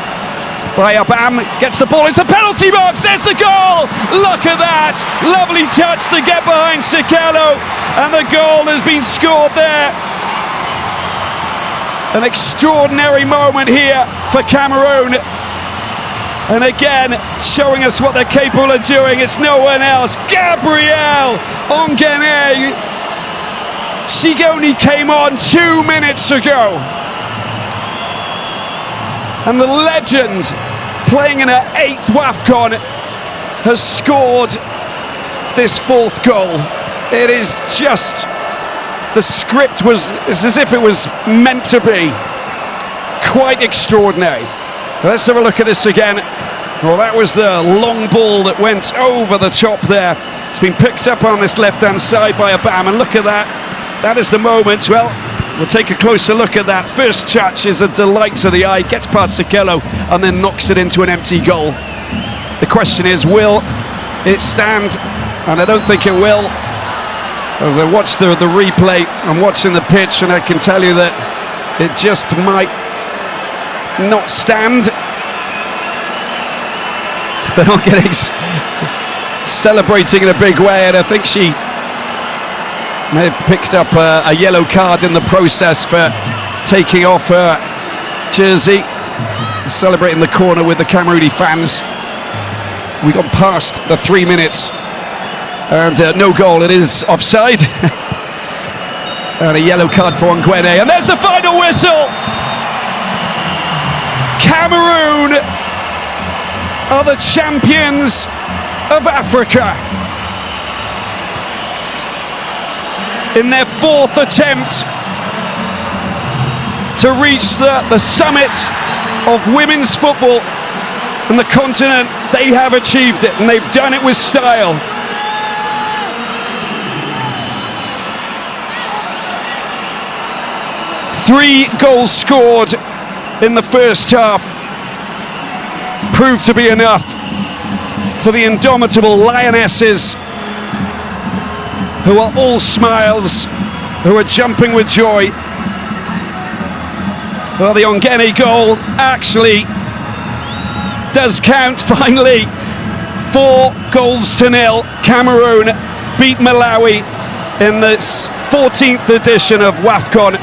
by Abam. Gets the ball into the penalty box. There's the goal. Look at that. Lovely touch to get behind Sikelo. And the goal has been scored there. An extraordinary moment here for Cameroon. And again, showing us what they're capable of doing. It's no one else. Gabrielle Ongene. She only came on 2 minutes ago. And the legend, playing in her 8th WAFCON, has scored this 4th goal. It is just, the script it's as if it was meant to be. Quite extraordinary. Let's have a look at this again. Well, that was the long ball that went over the top there. It's been picked up on this left-hand side by Abam, and look at that. That is the moment. Well, we'll take a closer look at that. First touch is a delight to the eye, gets past Sikelo, and then knocks it into an empty goal. The question is, will it stand? And I don't think it will. As I watch the replay, I'm watching the pitch, and I can tell you that it just might not stand. But Ongene's celebrating in a big way, and I think she may have picked up a yellow card in the process for taking off her jersey, celebrating the corner with the Camerooni fans. We got past the 3 minutes, and no goal. It is offside. And a yellow card for Ongene, and there's the final whistle. Cameroon are the champions of Africa in their 4th attempt to reach the summit of women's football on the continent. They have achieved it, and they've done it with style. Three goals scored in the first half proved to be enough for the indomitable Lionesses, who are all smiles, who are jumping with joy. Well, the Ongene goal actually does count finally. 4-0. Cameroon beat Malawi in this 14th edition of WAFCON.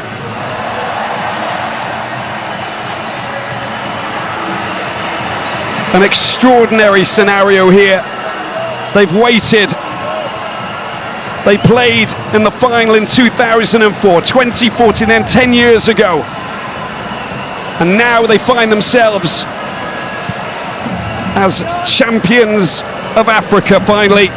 An extraordinary scenario here. They've waited. They played in the final in 2004, 2014, then 10 years ago. And now they find themselves as champions of Africa finally.